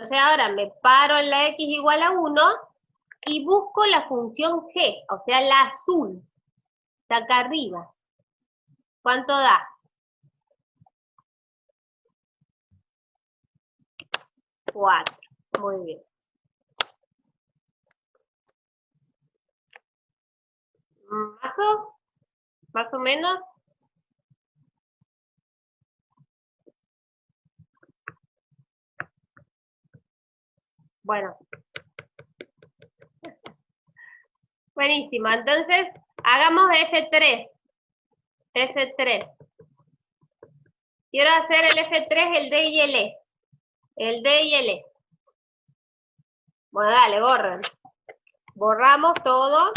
Entonces ahora me paro en la x igual a 1 y busco la función g, o sea, la azul. Está acá arriba. ¿Cuánto da? 4. Muy bien. ¿Más o menos? Bueno. Buenísimo. Entonces, hagamos F3. F3. Quiero hacer el F3, el D y el E. El D y el E. Bueno, dale, borren. Borramos todo.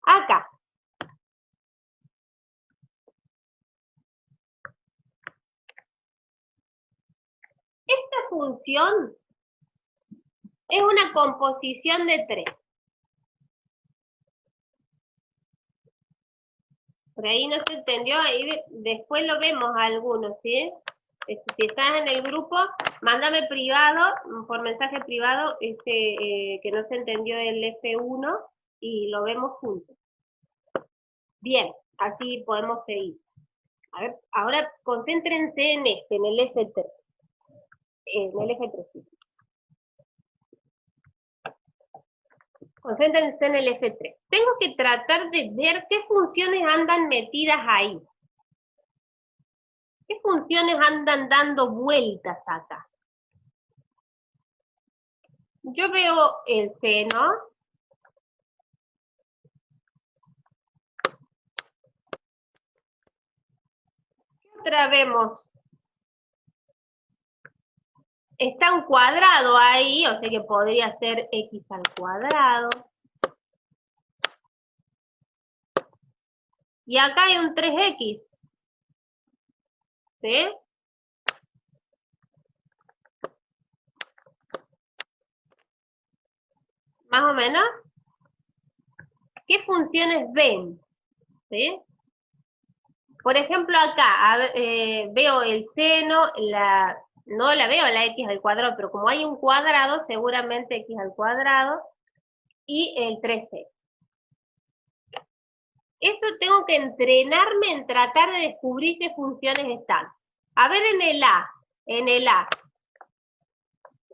Acá. Esta función es una composición de 3. Por ahí no se entendió, ahí después lo vemos a algunos, ¿sí? Si estás en el grupo, mándame privado, por mensaje privado, que no se entendió el F1 y lo vemos juntos. Bien, así podemos seguir. A ver, ahora concéntrense en en el F3. En el F3. Sí. Concéntrense en el F3. Tengo que tratar de ver qué funciones andan metidas ahí. ¿Qué funciones andan dando vueltas acá? Yo veo el seno. ¿Qué otra vemos? Está un cuadrado ahí, o sea que podría ser x al cuadrado. Y acá hay un 3x. ¿Sí? Más o menos. ¿Qué funciones ven? ¿Sí? Por ejemplo, acá veo el seno, no la veo la x al cuadrado, pero como hay un cuadrado, seguramente x al cuadrado y el 3x. Esto tengo que entrenarme en tratar de descubrir qué funciones están. A ver en el A.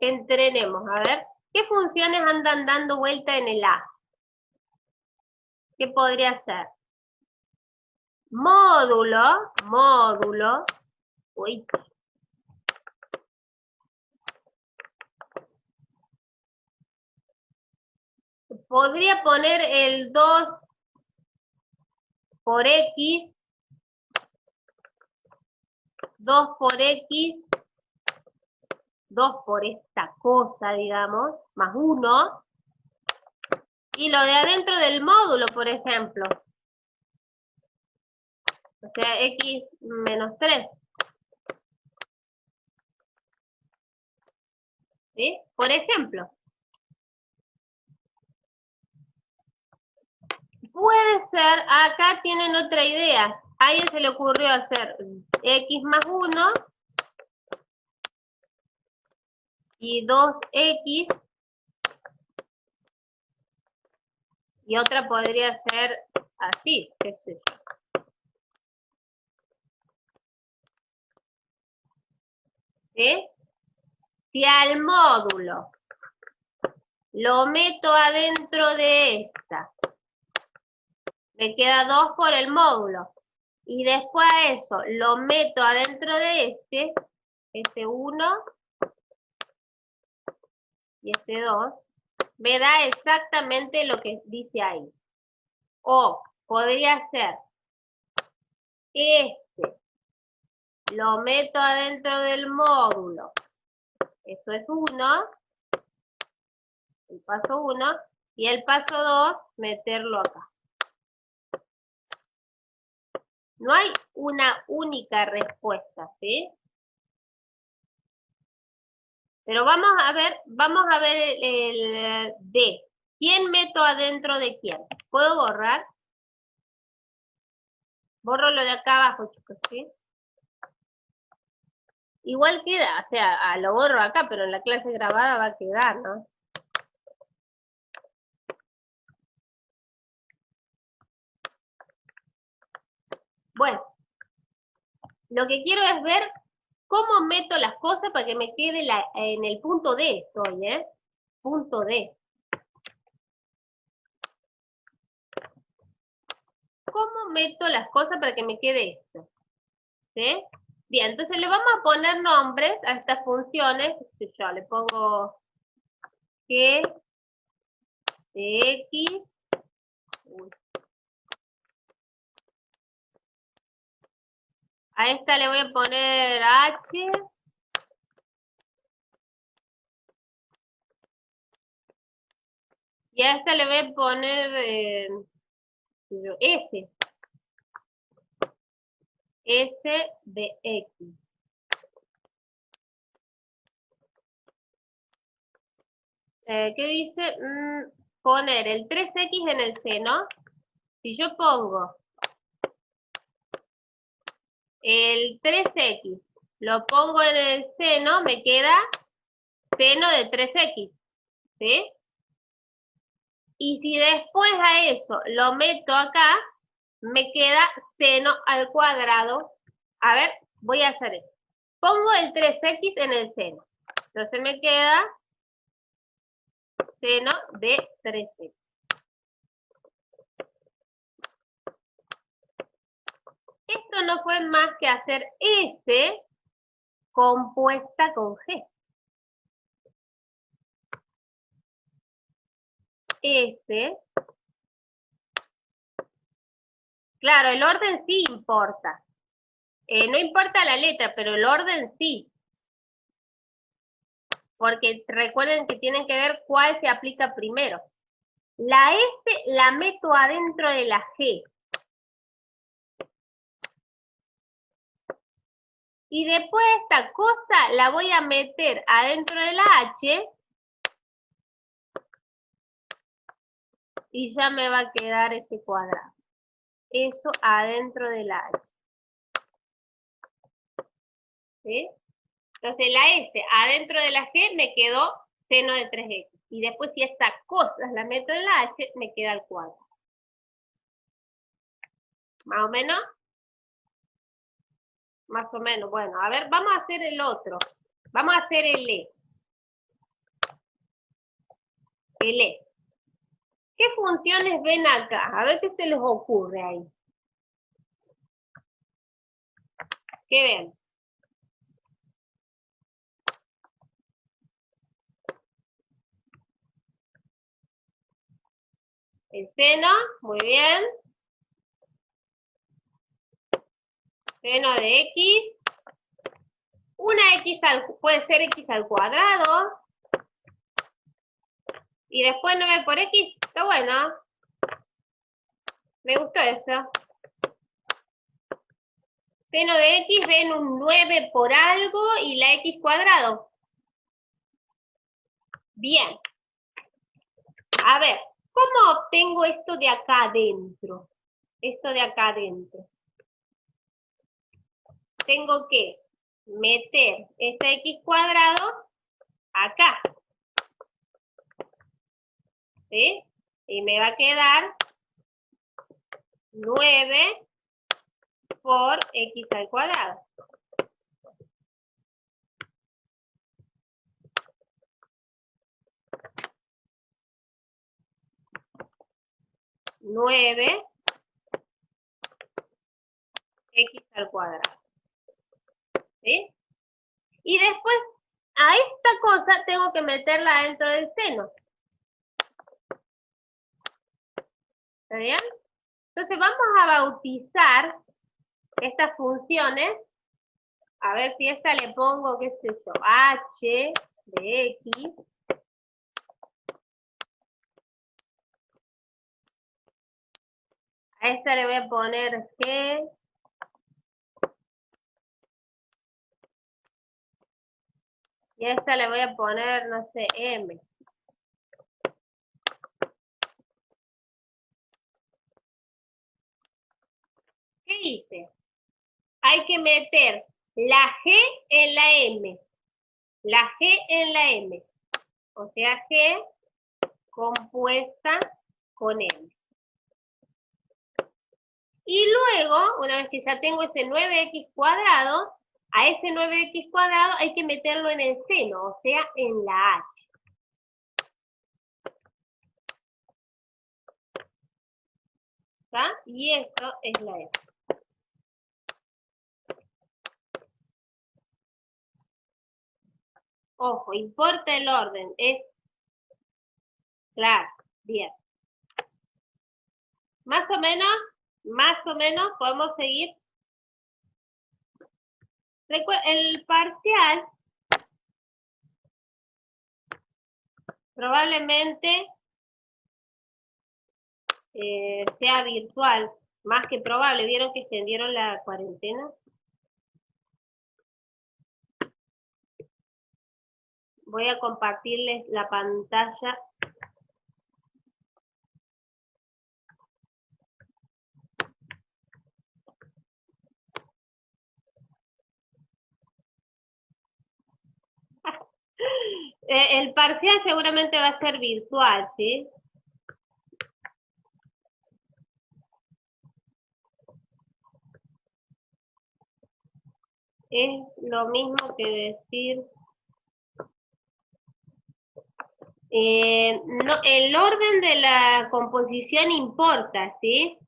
Entrenemos, a ver. ¿Qué funciones andan dando vuelta en el A? ¿Qué podría ser? Módulo. Uy. Podría poner el 2 por X, 2 por X, 2 por esta cosa, digamos, más 1. Y lo de adentro del módulo, por ejemplo. O sea, X menos 3. ¿Sí? Por ejemplo. Puede ser, acá tienen otra idea. A alguien se le ocurrió hacer X más 1 y 2X. Y otra podría ser así, qué sé yo. ¿Sí? Si al módulo lo meto adentro de esta, me queda 2 por el módulo. Y después a eso lo meto adentro de este 1 y este 2, me da exactamente lo que dice ahí. O podría ser lo meto adentro del módulo. Esto es 1, el paso 1, y el paso 2, meterlo acá. No hay una única respuesta, ¿sí? Pero vamos a ver el D. ¿Quién meto adentro de quién? ¿Puedo borrar? Borro lo de acá abajo, chicos, ¿sí? Igual queda, o sea, lo borro acá, pero en la clase grabada va a quedar, ¿no? Bueno, lo que quiero es ver cómo meto las cosas para que me quede en el punto D, estoy, ¿eh? Punto D. ¿Cómo meto las cosas para que me quede esto? ¿Sí? Bien, entonces le vamos a poner nombres a estas funciones. Yo le pongo G de X. Uy. A esta le voy a poner H. Y a esta le voy a poner S. S de X. ¿Qué dice? Poner el 3X en el seno. Si yo pongo el 3X, lo pongo en el seno, me queda seno de 3X. ¿Sí? Y si después a eso lo meto acá, me queda seno al cuadrado. A ver, voy a hacer esto. Pongo el 3X en el seno. Entonces me queda seno de 3X. Esto no fue más que hacer S compuesta con G. S. Claro, el orden sí importa. No importa la letra, pero el orden sí. Porque recuerden que tienen que ver cuál se aplica primero. La S la meto adentro de la G. Y después esta cosa la voy a meter adentro de la H. Y ya me va a quedar ese cuadrado. Eso adentro de la H. ¿Sí? Entonces la S adentro de la G me quedó seno de 3X. Y después si estas cosas las meto en la H, me queda el cuadrado. ¿Más o menos? Más o menos. Bueno, a ver, vamos a hacer el otro. Vamos a hacer el E. El E. ¿Qué funciones ven acá? A ver qué se les ocurre ahí. ¿Qué ven? El seno, muy bien. Seno de X. Una X puede ser X al cuadrado. Y después 9 por X, está bueno. Me gustó eso. Seno de X ven un 9 por algo y la X cuadrado. Bien. A ver, ¿cómo obtengo esto de acá adentro? Esto de acá adentro. Tengo que meter esta X cuadrado acá. ¿Sí? Y me va a quedar 9 por X al cuadrado. Nueve X al cuadrado. ¿Sí? Y después a esta cosa tengo que meterla dentro del seno. ¿Está bien? Entonces vamos a bautizar estas funciones. A ver si esta le pongo, qué sé yo, H de X. A esta le voy a poner G. Y a esta le voy a poner, no sé, M. ¿Qué dice? Hay que meter la G en la M. La G en la M. O sea, G compuesta con M. Y luego, una vez que ya tengo ese 9x cuadrado, a ese 9x cuadrado hay que meterlo en el seno, o sea, en la H. ¿Está? Y eso es la F. Ojo, importa el orden, es claro, bien. Más o menos podemos seguir. El parcial probablemente sea virtual, más que probable. ¿Vieron que extendieron la cuarentena? Voy a compartirles la pantalla. El parcial seguramente va a ser virtual, ¿sí? Es lo mismo que decir... no, el orden de la composición importa, ¿sí?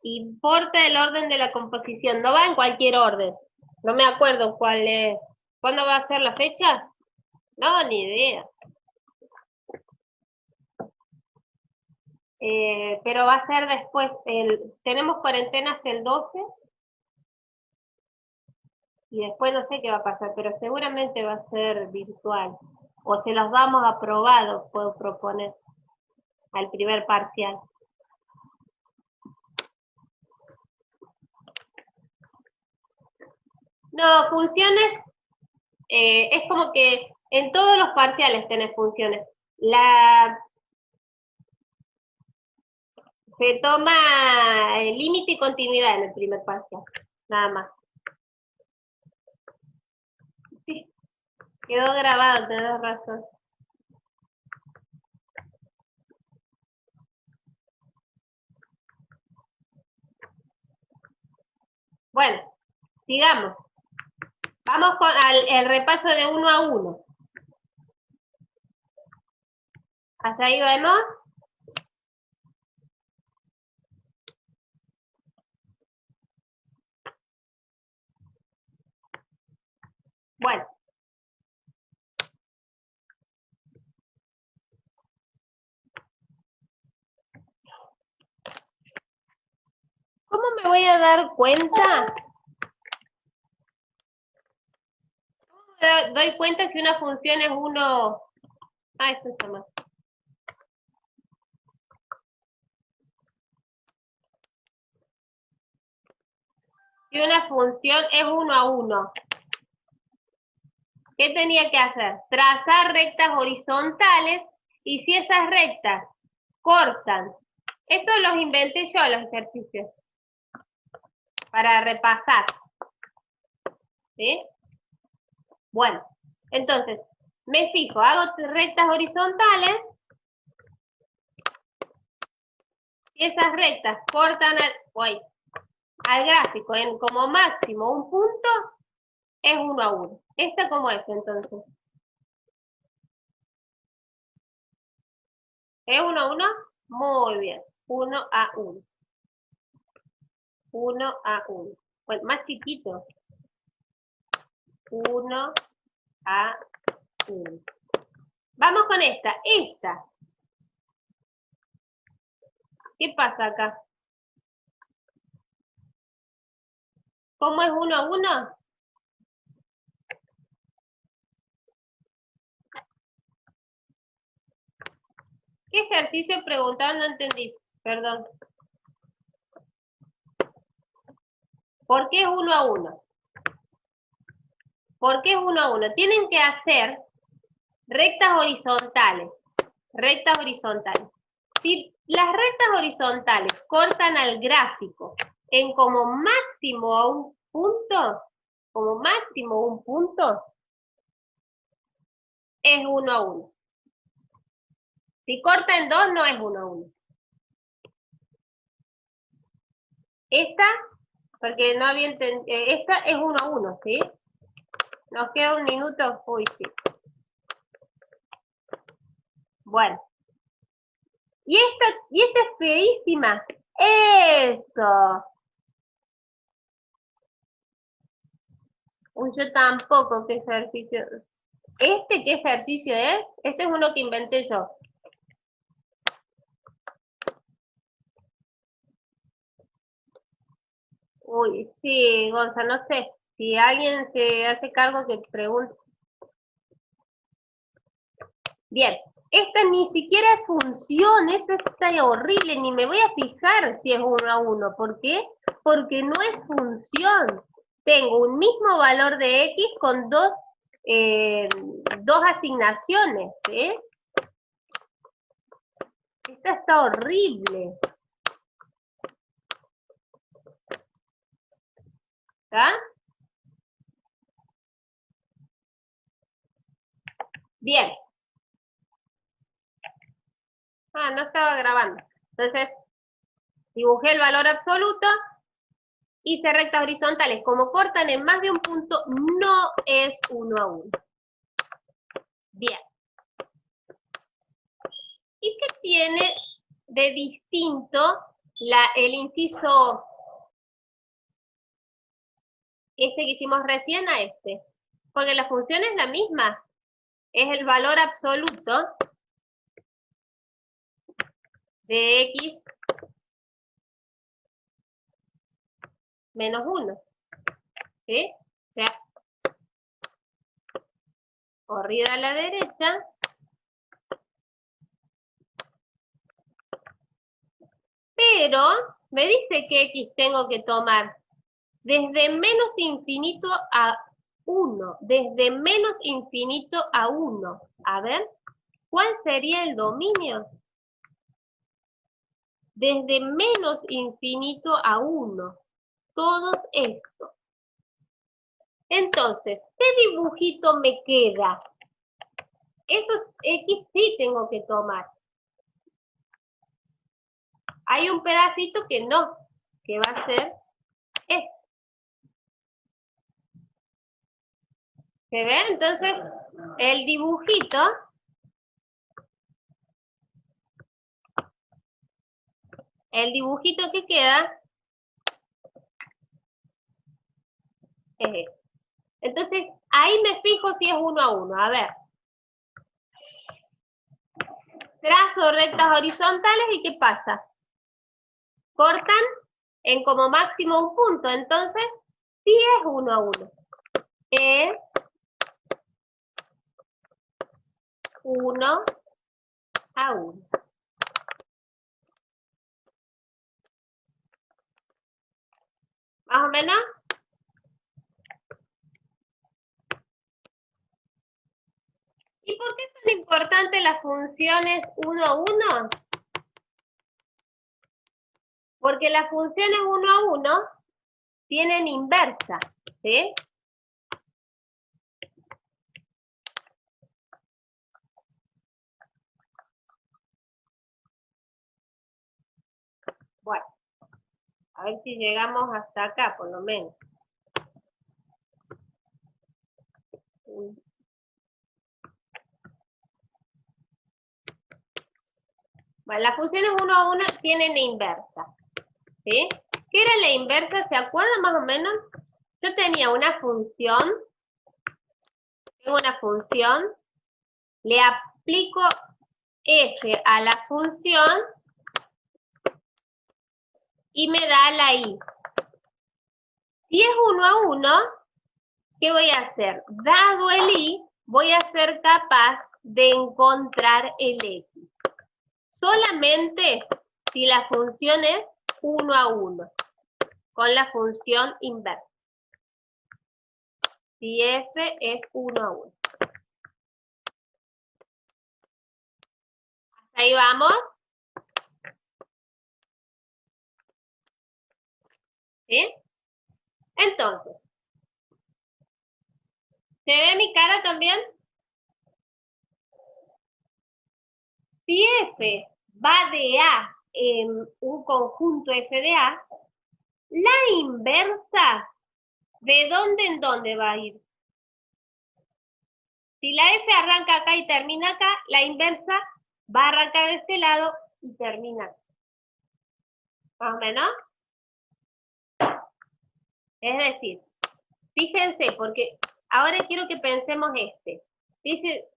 Importa el orden de la composición, no va en cualquier orden. No me acuerdo cuál es. ¿Cuándo va a ser la fecha? No, ni idea. Pero va a ser después. Tenemos cuarentena hasta el 12. Y después no sé qué va a pasar, pero seguramente va a ser virtual. O se los damos aprobados, puedo proponer, al primer parcial. No, funciones, es como que en todos los parciales tenés funciones. Se toma límite y continuidad en el primer parcial, nada más. Sí, quedó grabado, tenés razón. Bueno, sigamos. Vamos con el repaso de 1 a 1. ¿Hasta ahí vamos? Bueno. ¿Cómo me voy a dar cuenta? ¿Cómo me doy cuenta si una función es 1? Ah, esto está mal. Si una función es 1 a 1. ¿Qué tenía que hacer? Trazar rectas horizontales, y si esas rectas cortan, esto los inventé yo, los ejercicios, para repasar, ¿sí? Bueno, entonces, me fijo, hago rectas horizontales, si esas rectas cortan al gráfico en como máximo un punto, es 1 a 1. ¿Esta cómo es entonces? ¿Es 1 a 1? Muy bien. 1 a 1. 1 a 1. Bueno, más chiquito. 1 a 1. Vamos con esta. Esta. ¿Qué pasa acá? ¿Cómo es 1 a 1? ¿Qué ejercicio preguntaban? No entendí. Perdón. ¿Por qué es 1 a 1? ¿Por qué es 1 a 1? Tienen que hacer rectas horizontales. Rectas horizontales. Si las rectas horizontales cortan al gráfico en como máximo a un punto, es 1 a 1. Si corta en 2, no es 1 a 1. Esta, porque no había entendido, esta es 1 a 1, ¿sí? Nos queda un minuto. Uy, sí. Bueno. Y esta es feísima. ¡Eso! Uy, yo tampoco, ¿qué ejercicio? ¿Qué ejercicio es? Este es uno que inventé yo. Uy, sí, Gonza, no sé. Si alguien se hace cargo que pregunte. Bien, esta ni siquiera es función, esa está horrible, ni me voy a fijar si es 1 a 1. ¿Por qué? Porque no es función. Tengo un mismo valor de X con dos asignaciones, ¿sí? Esta está horrible. ¿Está? Bien. Ah, no estaba grabando. Entonces, dibujé el valor absoluto, hice rectas horizontales. Como cortan en más de un punto, no es 1 a 1. Bien. ¿Y qué tiene de distinto el inciso este que hicimos recién a este? Porque la función es la misma. Es el valor absoluto de X menos 1. ¿Sí? O sea, corrida a la derecha. Pero me dice que X tengo que tomar desde menos infinito a 1. Desde menos infinito a 1. A ver, ¿cuál sería el dominio? Desde menos infinito a 1. Todos estos. Entonces, ¿qué dibujito me queda? Esos X sí tengo que tomar. Hay un pedacito que no, que va a ser este. ¿Se ve? Entonces, el dibujito que queda es este. Entonces, ahí me fijo si es 1 a 1. A ver. Trazo rectas horizontales y ¿qué pasa? Cortan en como máximo un punto. Entonces, sí es 1 a 1. Es 1 a 1. ¿Más o menos? ¿Y por qué son importantes las funciones 1 a 1? Porque las funciones 1 a 1 tienen inversa, ¿sí? Bueno, a ver si llegamos hasta acá, por lo menos. Bueno, las funciones 1 a 1 tienen inversa, ¿sí? ¿Qué era la inversa? ¿Se acuerdan más o menos? Yo tenía una función, le aplico f a la función y me da la y. Si es 1 a 1, ¿qué voy a hacer? Dado el y, voy a ser capaz de encontrar el x. Solamente si la función es 1 a 1, con la función inversa. Si f es 1 a 1. ¿Hasta ahí vamos? ¿Sí? Entonces, ¿se ve mi cara también? Si F va de A en un conjunto F de A, la inversa, ¿de dónde en dónde va a ir? Si la F arranca acá y termina acá, la inversa va a arrancar de este lado y termina acá. ¿Más o menos? Es decir, fíjense, porque ahora quiero que pensemos este. Dice,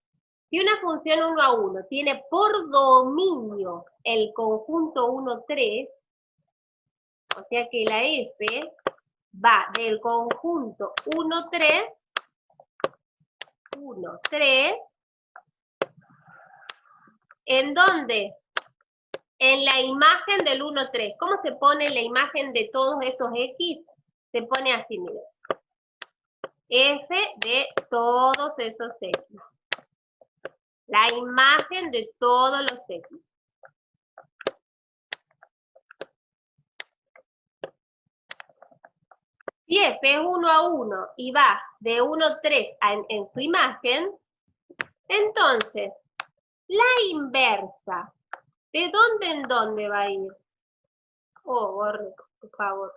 si una función 1 a 1 tiene por dominio el conjunto 1, 3, o sea que la F va del conjunto 1, 3, 1, 3, ¿en dónde? En la imagen del 1, 3. ¿Cómo se pone la imagen de todos estos X? Se pone así, miren. F de todos esos X. La imagen de todos los X. Si F es 1 a 1 y va de 1 a 3 en su imagen, entonces, la inversa, ¿de dónde en dónde va a ir? Oh, borre, por favor.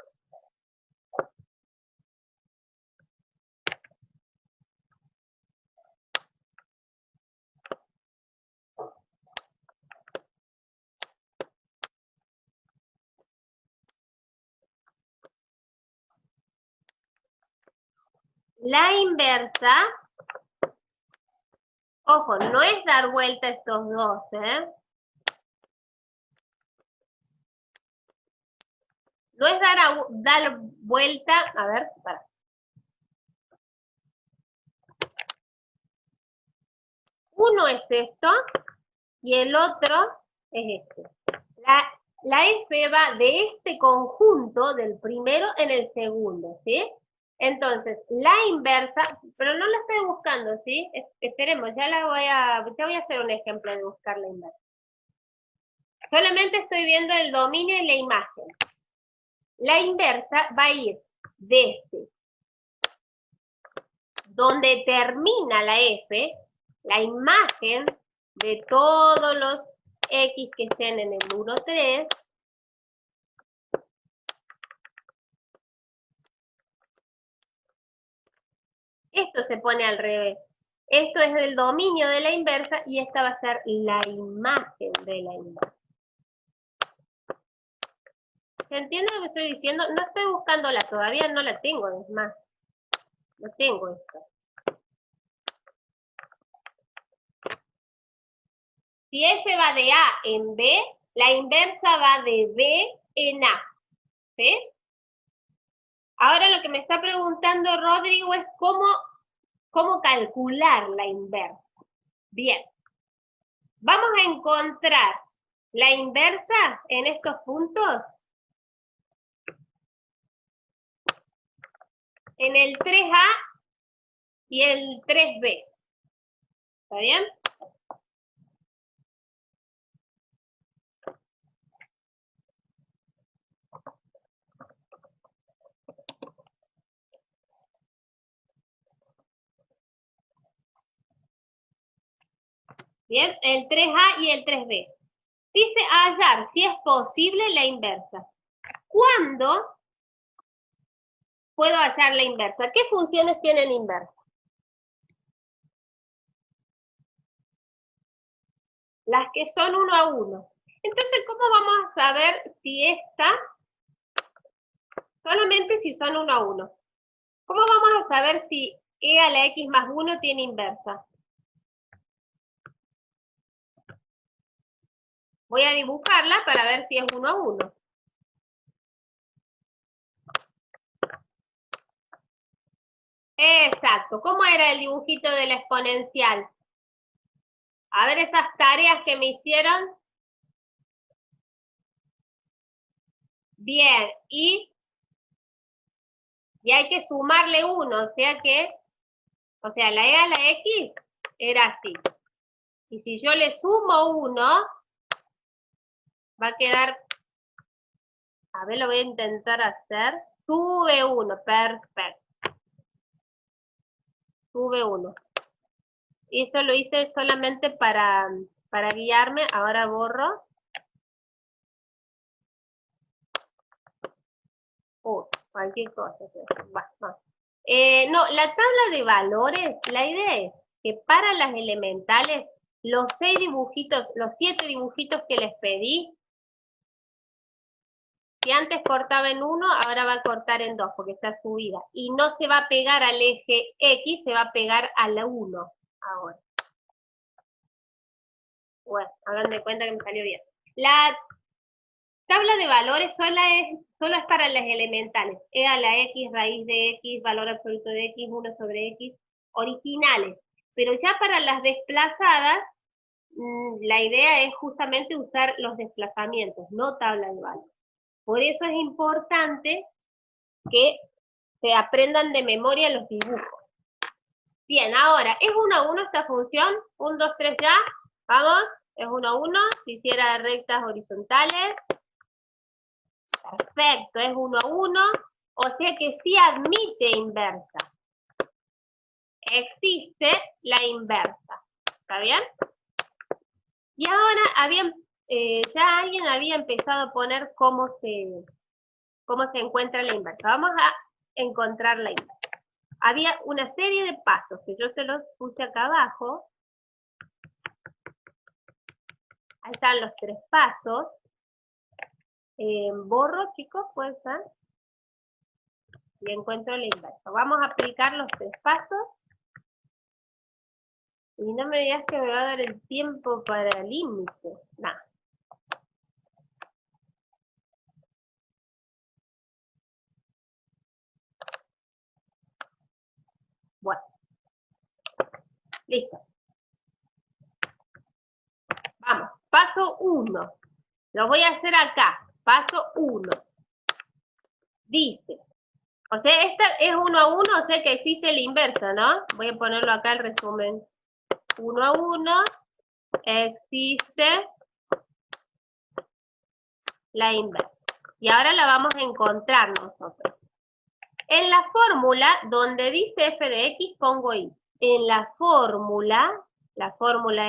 La inversa, ojo, no es dar vuelta a estos dos, ¿eh? No es dar vuelta, a ver, para. Uno es esto y el otro es este. La F va de este conjunto, del primero en el segundo, ¿sí? Entonces, la inversa, pero no la estoy buscando, ¿sí? Esperemos, ya voy a hacer un ejemplo de buscar la inversa. Solamente estoy viendo el dominio y la imagen. La inversa va a ir desde donde termina la F, la imagen de todos los X que estén en el 1, 3, esto se pone al revés. Esto es el dominio de la inversa y esta va a ser la imagen de la inversa. ¿Se entiende lo que estoy diciendo? No estoy buscándola, todavía no la tengo, es más. No tengo esto. Si F va de A en B, la inversa va de B en A. ¿Sí? Ahora lo que me está preguntando Rodrigo es cómo calcular la inversa. Bien. Vamos a encontrar la inversa en estos puntos. En el 3A y el 3B. ¿Está bien? Bien, el 3A y el 3B. Dice hallar si es posible la inversa. ¿Cuándo puedo hallar la inversa? ¿Qué funciones tienen inversa? Las que son 1 a 1. Entonces, ¿cómo vamos a saber si esta, solamente si son 1 a 1? ¿Cómo vamos a saber si e a la x más 1 tiene inversa? Voy a dibujarla para ver si es 1 a 1. Exacto. ¿Cómo era el dibujito de la exponencial? A ver esas tareas que me hicieron. Bien, y hay que sumarle 1, o sea, la e a la x era así. Y si yo le sumo 1, va a quedar, a ver, lo voy a intentar hacer. Sube 1, perfecto. Sube 1. Eso lo hice solamente para guiarme. Ahora borro. Cualquier cosa. No, la tabla de valores, la idea es que para las elementales, los 6 dibujitos, los 7 dibujitos que les pedí, si antes cortaba en 1, ahora va a cortar en 2, porque está subida. Y no se va a pegar al eje X, se va a pegar a la 1 ahora. Bueno, hagan de cuenta que me salió bien. La tabla de valores solo es para las elementales. E a la X, raíz de X, valor absoluto de X, 1 sobre X, originales. Pero ya para las desplazadas, la idea es justamente usar los desplazamientos, no tabla de valores. Por eso es importante que se aprendan de memoria los dibujos. Bien, ahora, ¿es 1 a 1 esta función? 1, 2, 3 ya. Vamos, es 1 a 1. Si hiciera rectas horizontales. Perfecto, es 1 a 1. O sea que sí admite inversa. Existe la inversa. ¿Está bien? Y ahora ya alguien había empezado a poner cómo se encuentra la inversa. Vamos a encontrar la inversa. Había una serie de pasos que yo se los puse acá abajo. Ahí están los 3 pasos. Borro, chicos, puede ser. Y encuentro la inversa. Vamos a aplicar los 3 pasos. Y no me digas que me va a dar el tiempo para el límite. Nada. Bueno. Listo. Vamos. Paso 1. Lo voy a hacer acá. Paso 1. Dice. O sea, esta es 1 a 1, o sea que existe la inversa, ¿no? Voy a ponerlo acá el resumen. 1 a 1. Existe la inversa. Y ahora la vamos a encontrar nosotros. En la fórmula, donde dice f de x, pongo y. En la fórmula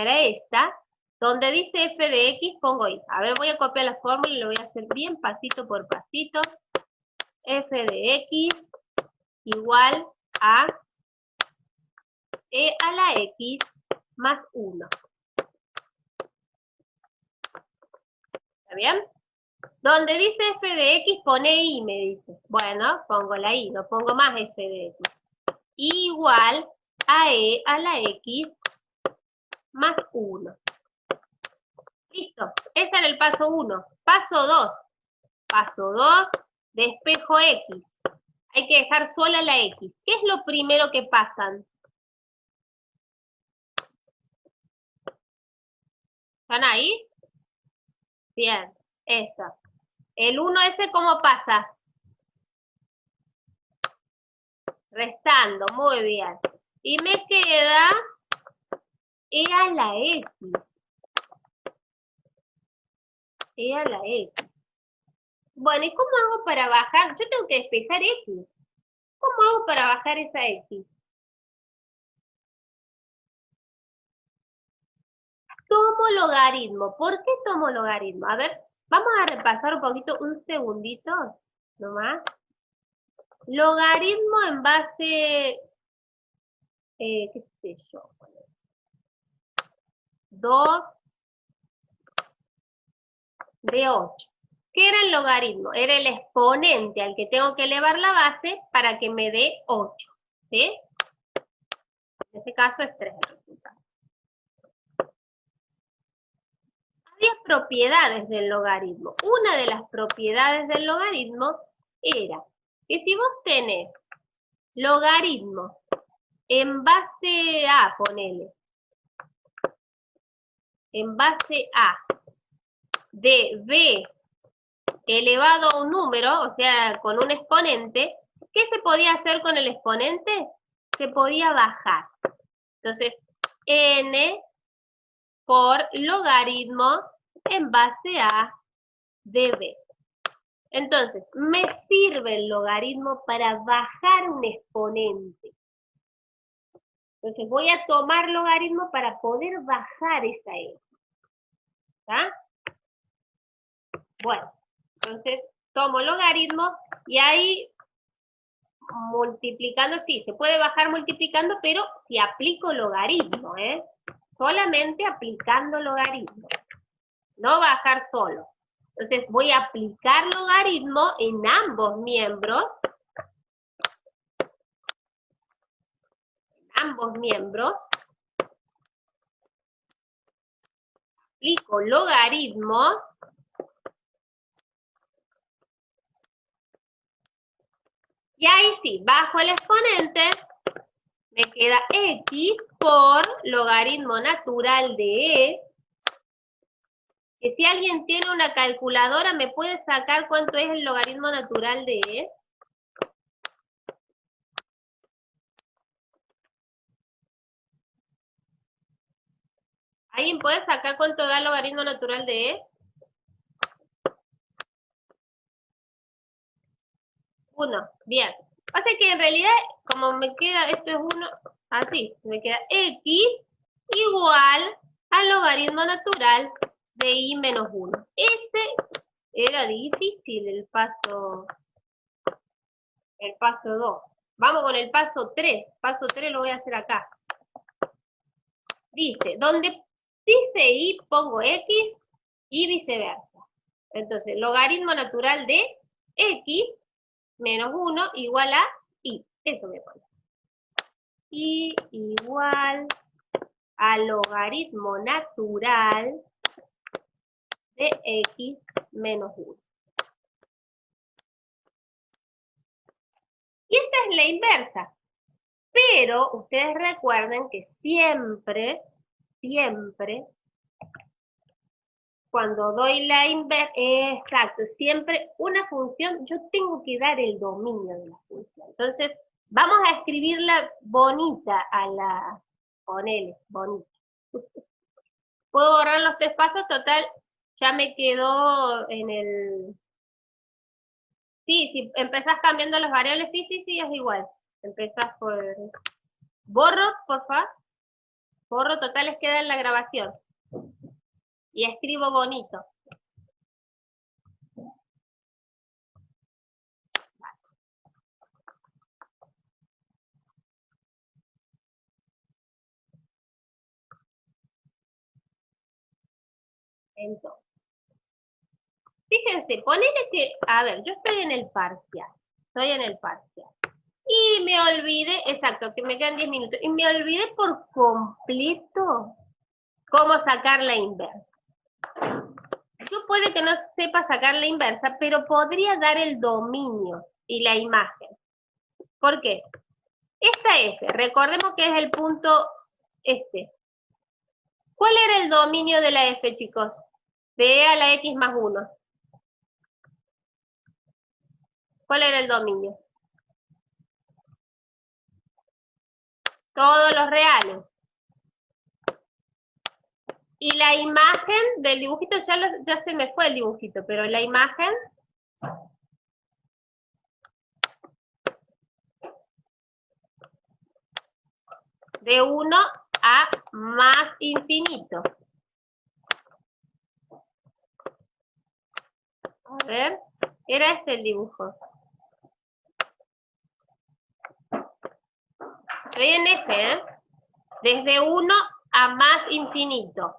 era esta, donde dice f de x, pongo y. A ver, voy a copiar la fórmula y lo voy a hacer bien pasito por pasito. F de x igual a e a la x más 1. ¿Está bien? Donde dice f de x, pone y, me dice. Bueno, pongo la y, no pongo más f de x. Igual a e a la x más 1. Listo. Ese era el paso 1. Paso 2. Paso 2, despejo x. Hay que dejar sola la x. ¿Qué es lo primero que pasan? ¿Están ahí? Bien. Eso. El 1S, ¿cómo pasa? Restando, muy bien. Y me queda e a la x. E a la x. Bueno, ¿y cómo hago para bajar? Yo tengo que despejar x. ¿Cómo hago para bajar esa x? Tomo logaritmo. ¿Por qué tomo logaritmo? A ver, vamos a repasar un poquito, un segundito, nomás. Logaritmo en base, qué sé yo, 2 de 8. ¿Qué era el logaritmo? Era el exponente al que tengo que elevar la base para que me dé 8. ¿Sí? En este caso es 3 el resultado. Había propiedades del logaritmo. Una de las propiedades del logaritmo era que si vos tenés logaritmo en base a, ponele, en base a de b elevado a un número, o sea, con un exponente, ¿qué se podía hacer con el exponente? Se podía bajar. Entonces, n por logaritmo en base a de b. Entonces, me sirve el logaritmo para bajar un exponente. Entonces, voy a tomar logaritmo para poder bajar esa X. ¿Está? Bueno, entonces tomo logaritmo y ahí multiplicando, sí, se puede bajar multiplicando, pero si aplico logaritmo, ¿eh? Solamente aplicando logaritmo, no bajar solo. Entonces voy a aplicar logaritmo en ambos miembros. Aplico logaritmo. Y ahí sí, bajo el exponente, me queda X por logaritmo natural de E. Que si alguien tiene una calculadora, ¿me puede sacar cuánto es el logaritmo natural de E? ¿Alguien puede sacar cuánto da el logaritmo natural de E? 1, bien. O sea que en realidad, como me queda, esto es 1, así, me queda X igual al logaritmo natural de I menos 1. Ese era difícil, el paso 2. Vamos con el paso 3. Paso 3 lo voy a hacer acá. Dice, donde dice Y pongo X y viceversa. Entonces, logaritmo natural de X menos 1 igual a Y. Eso me pone. Y igual a logaritmo natural de X menos 1. Y esta es la inversa. Pero ustedes recuerden que siempre, cuando doy la inversa, exacto, siempre una función, yo tengo que dar el dominio de la función. Entonces, vamos a escribirla bonita a la, ponele, bonita. Puedo borrar los 3 pasos, total, ya me quedó en el... Sí, si empezás cambiando las variables, sí, es igual. Empezás por... Borro, por favor. Borro, totales queda en la grabación. Y escribo bonito. Entonces, fíjense, ponele que, a ver, yo estoy en el parcial. Y me olvidé, exacto, que me quedan 10 minutos. Y me olvidé por completo cómo sacar la inversa. Yo puede que no sepa sacar la inversa, pero podría dar el dominio y la imagen. ¿Por qué? Esta F, recordemos que es el punto este. ¿Cuál era el dominio de la F, chicos? De E a la X más 1. ¿Cuál era el dominio? Todos los reales. Y la imagen del dibujito, ya se me fue el dibujito, pero la imagen de 1 a más infinito. A ver, era este el dibujo. Estoy en este, ¿eh? Desde 1 a más infinito.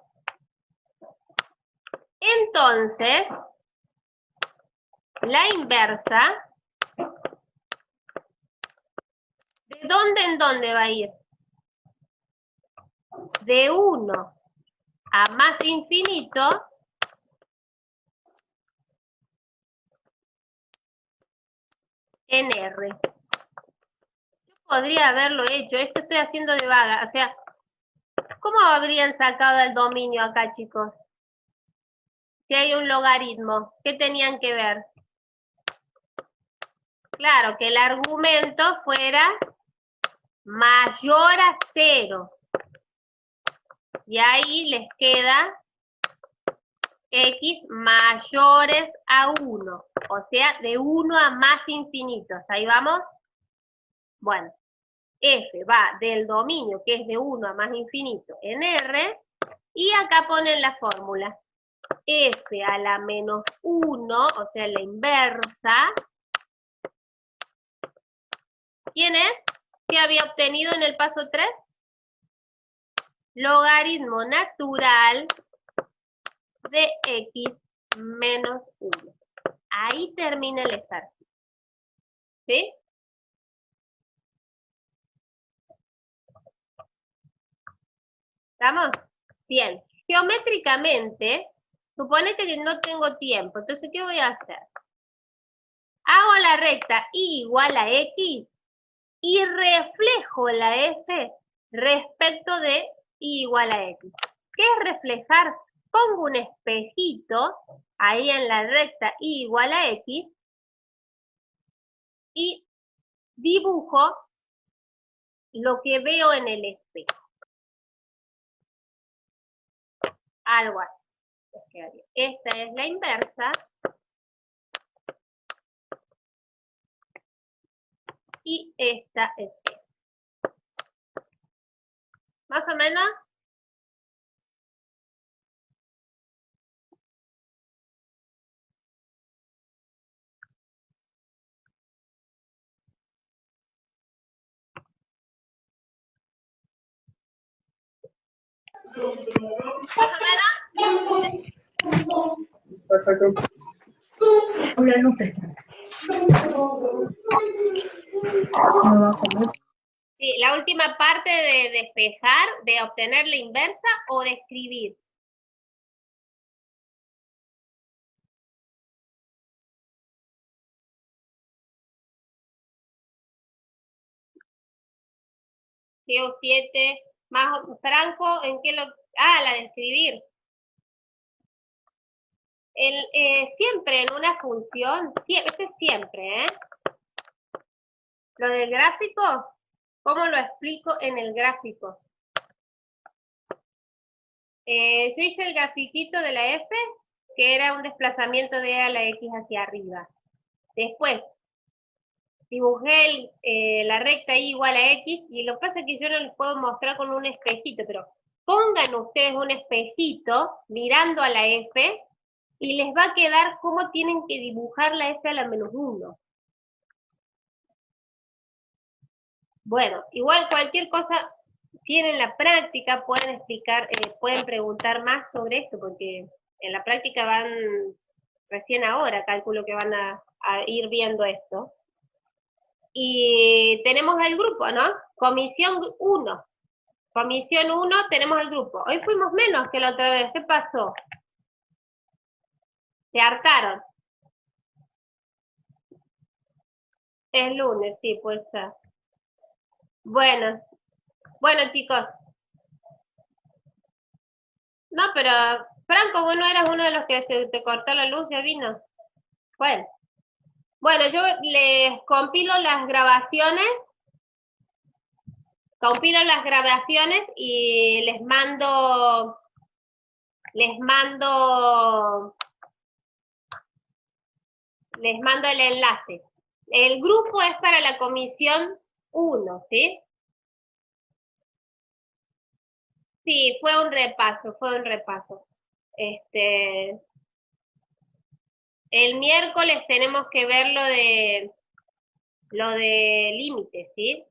Entonces, la inversa, ¿de dónde en dónde va a ir? De 1 a más infinito en R. Yo podría haberlo hecho, esto estoy haciendo de vaga, o sea, ¿cómo habrían sacado el dominio acá, chicos? Si hay un logaritmo, ¿qué tenían que ver? Claro, que el argumento fuera mayor a 0. Y ahí les queda X mayores a 1, o sea, de 1 a más infinitos. ¿Ahí vamos? Bueno, f va del dominio, que es de 1 a más infinito, en R, y acá ponen la fórmula. F a la menos 1, o sea, la inversa. ¿Quién es? ¿Qué había obtenido en el paso 3? Logaritmo natural de X menos 1. Ahí termina el ejercicio. ¿Sí? ¿Estamos? Bien. Geométricamente, suponete que no tengo tiempo. Entonces, ¿qué voy a hacer? Hago la recta y igual a X y reflejo la F respecto de y igual a X. ¿Qué es reflejar? Pongo un espejito ahí en la recta y igual a X y dibujo lo que veo en el espejo. Algo así. Esta es la inversa. Y esta es esta. ¿Más o menos? ¿Más o menos? Perfecto. Sí, la última parte de despejar, de obtener la inversa o de escribir. Diego 7, más Franco, ¿en qué lo...? Ah, la de escribir. Siempre en una función, esto es siempre, ¿eh? Lo del gráfico, ¿cómo lo explico en el gráfico? Yo hice el grafiquito de la F, que era un desplazamiento de a la X hacia arriba. Después, dibujé la recta y igual a X, y lo que pasa es que yo no les puedo mostrar con un espejito, pero pongan ustedes un espejito mirando a la F, y les va a quedar cómo tienen que dibujar la F a la menos 1. Bueno, igual cualquier cosa, si en la práctica pueden explicar, pueden preguntar más sobre esto, porque en la práctica van recién ahora, calculo que van a ir viendo esto. Y tenemos el grupo, ¿no? Comisión 1. Comisión 1 tenemos el grupo. Hoy fuimos menos que la otra vez. ¿Qué pasó? Se hartaron. Es lunes, sí, pues está. Bueno, chicos. No, pero Franco, vos no eras uno de los que te cortó la luz, ya vino. Bueno, yo les compilo las grabaciones y les mando el enlace. El grupo es para la comisión 1, ¿sí? Sí, fue un repaso. El miércoles tenemos que ver lo de límites, ¿sí?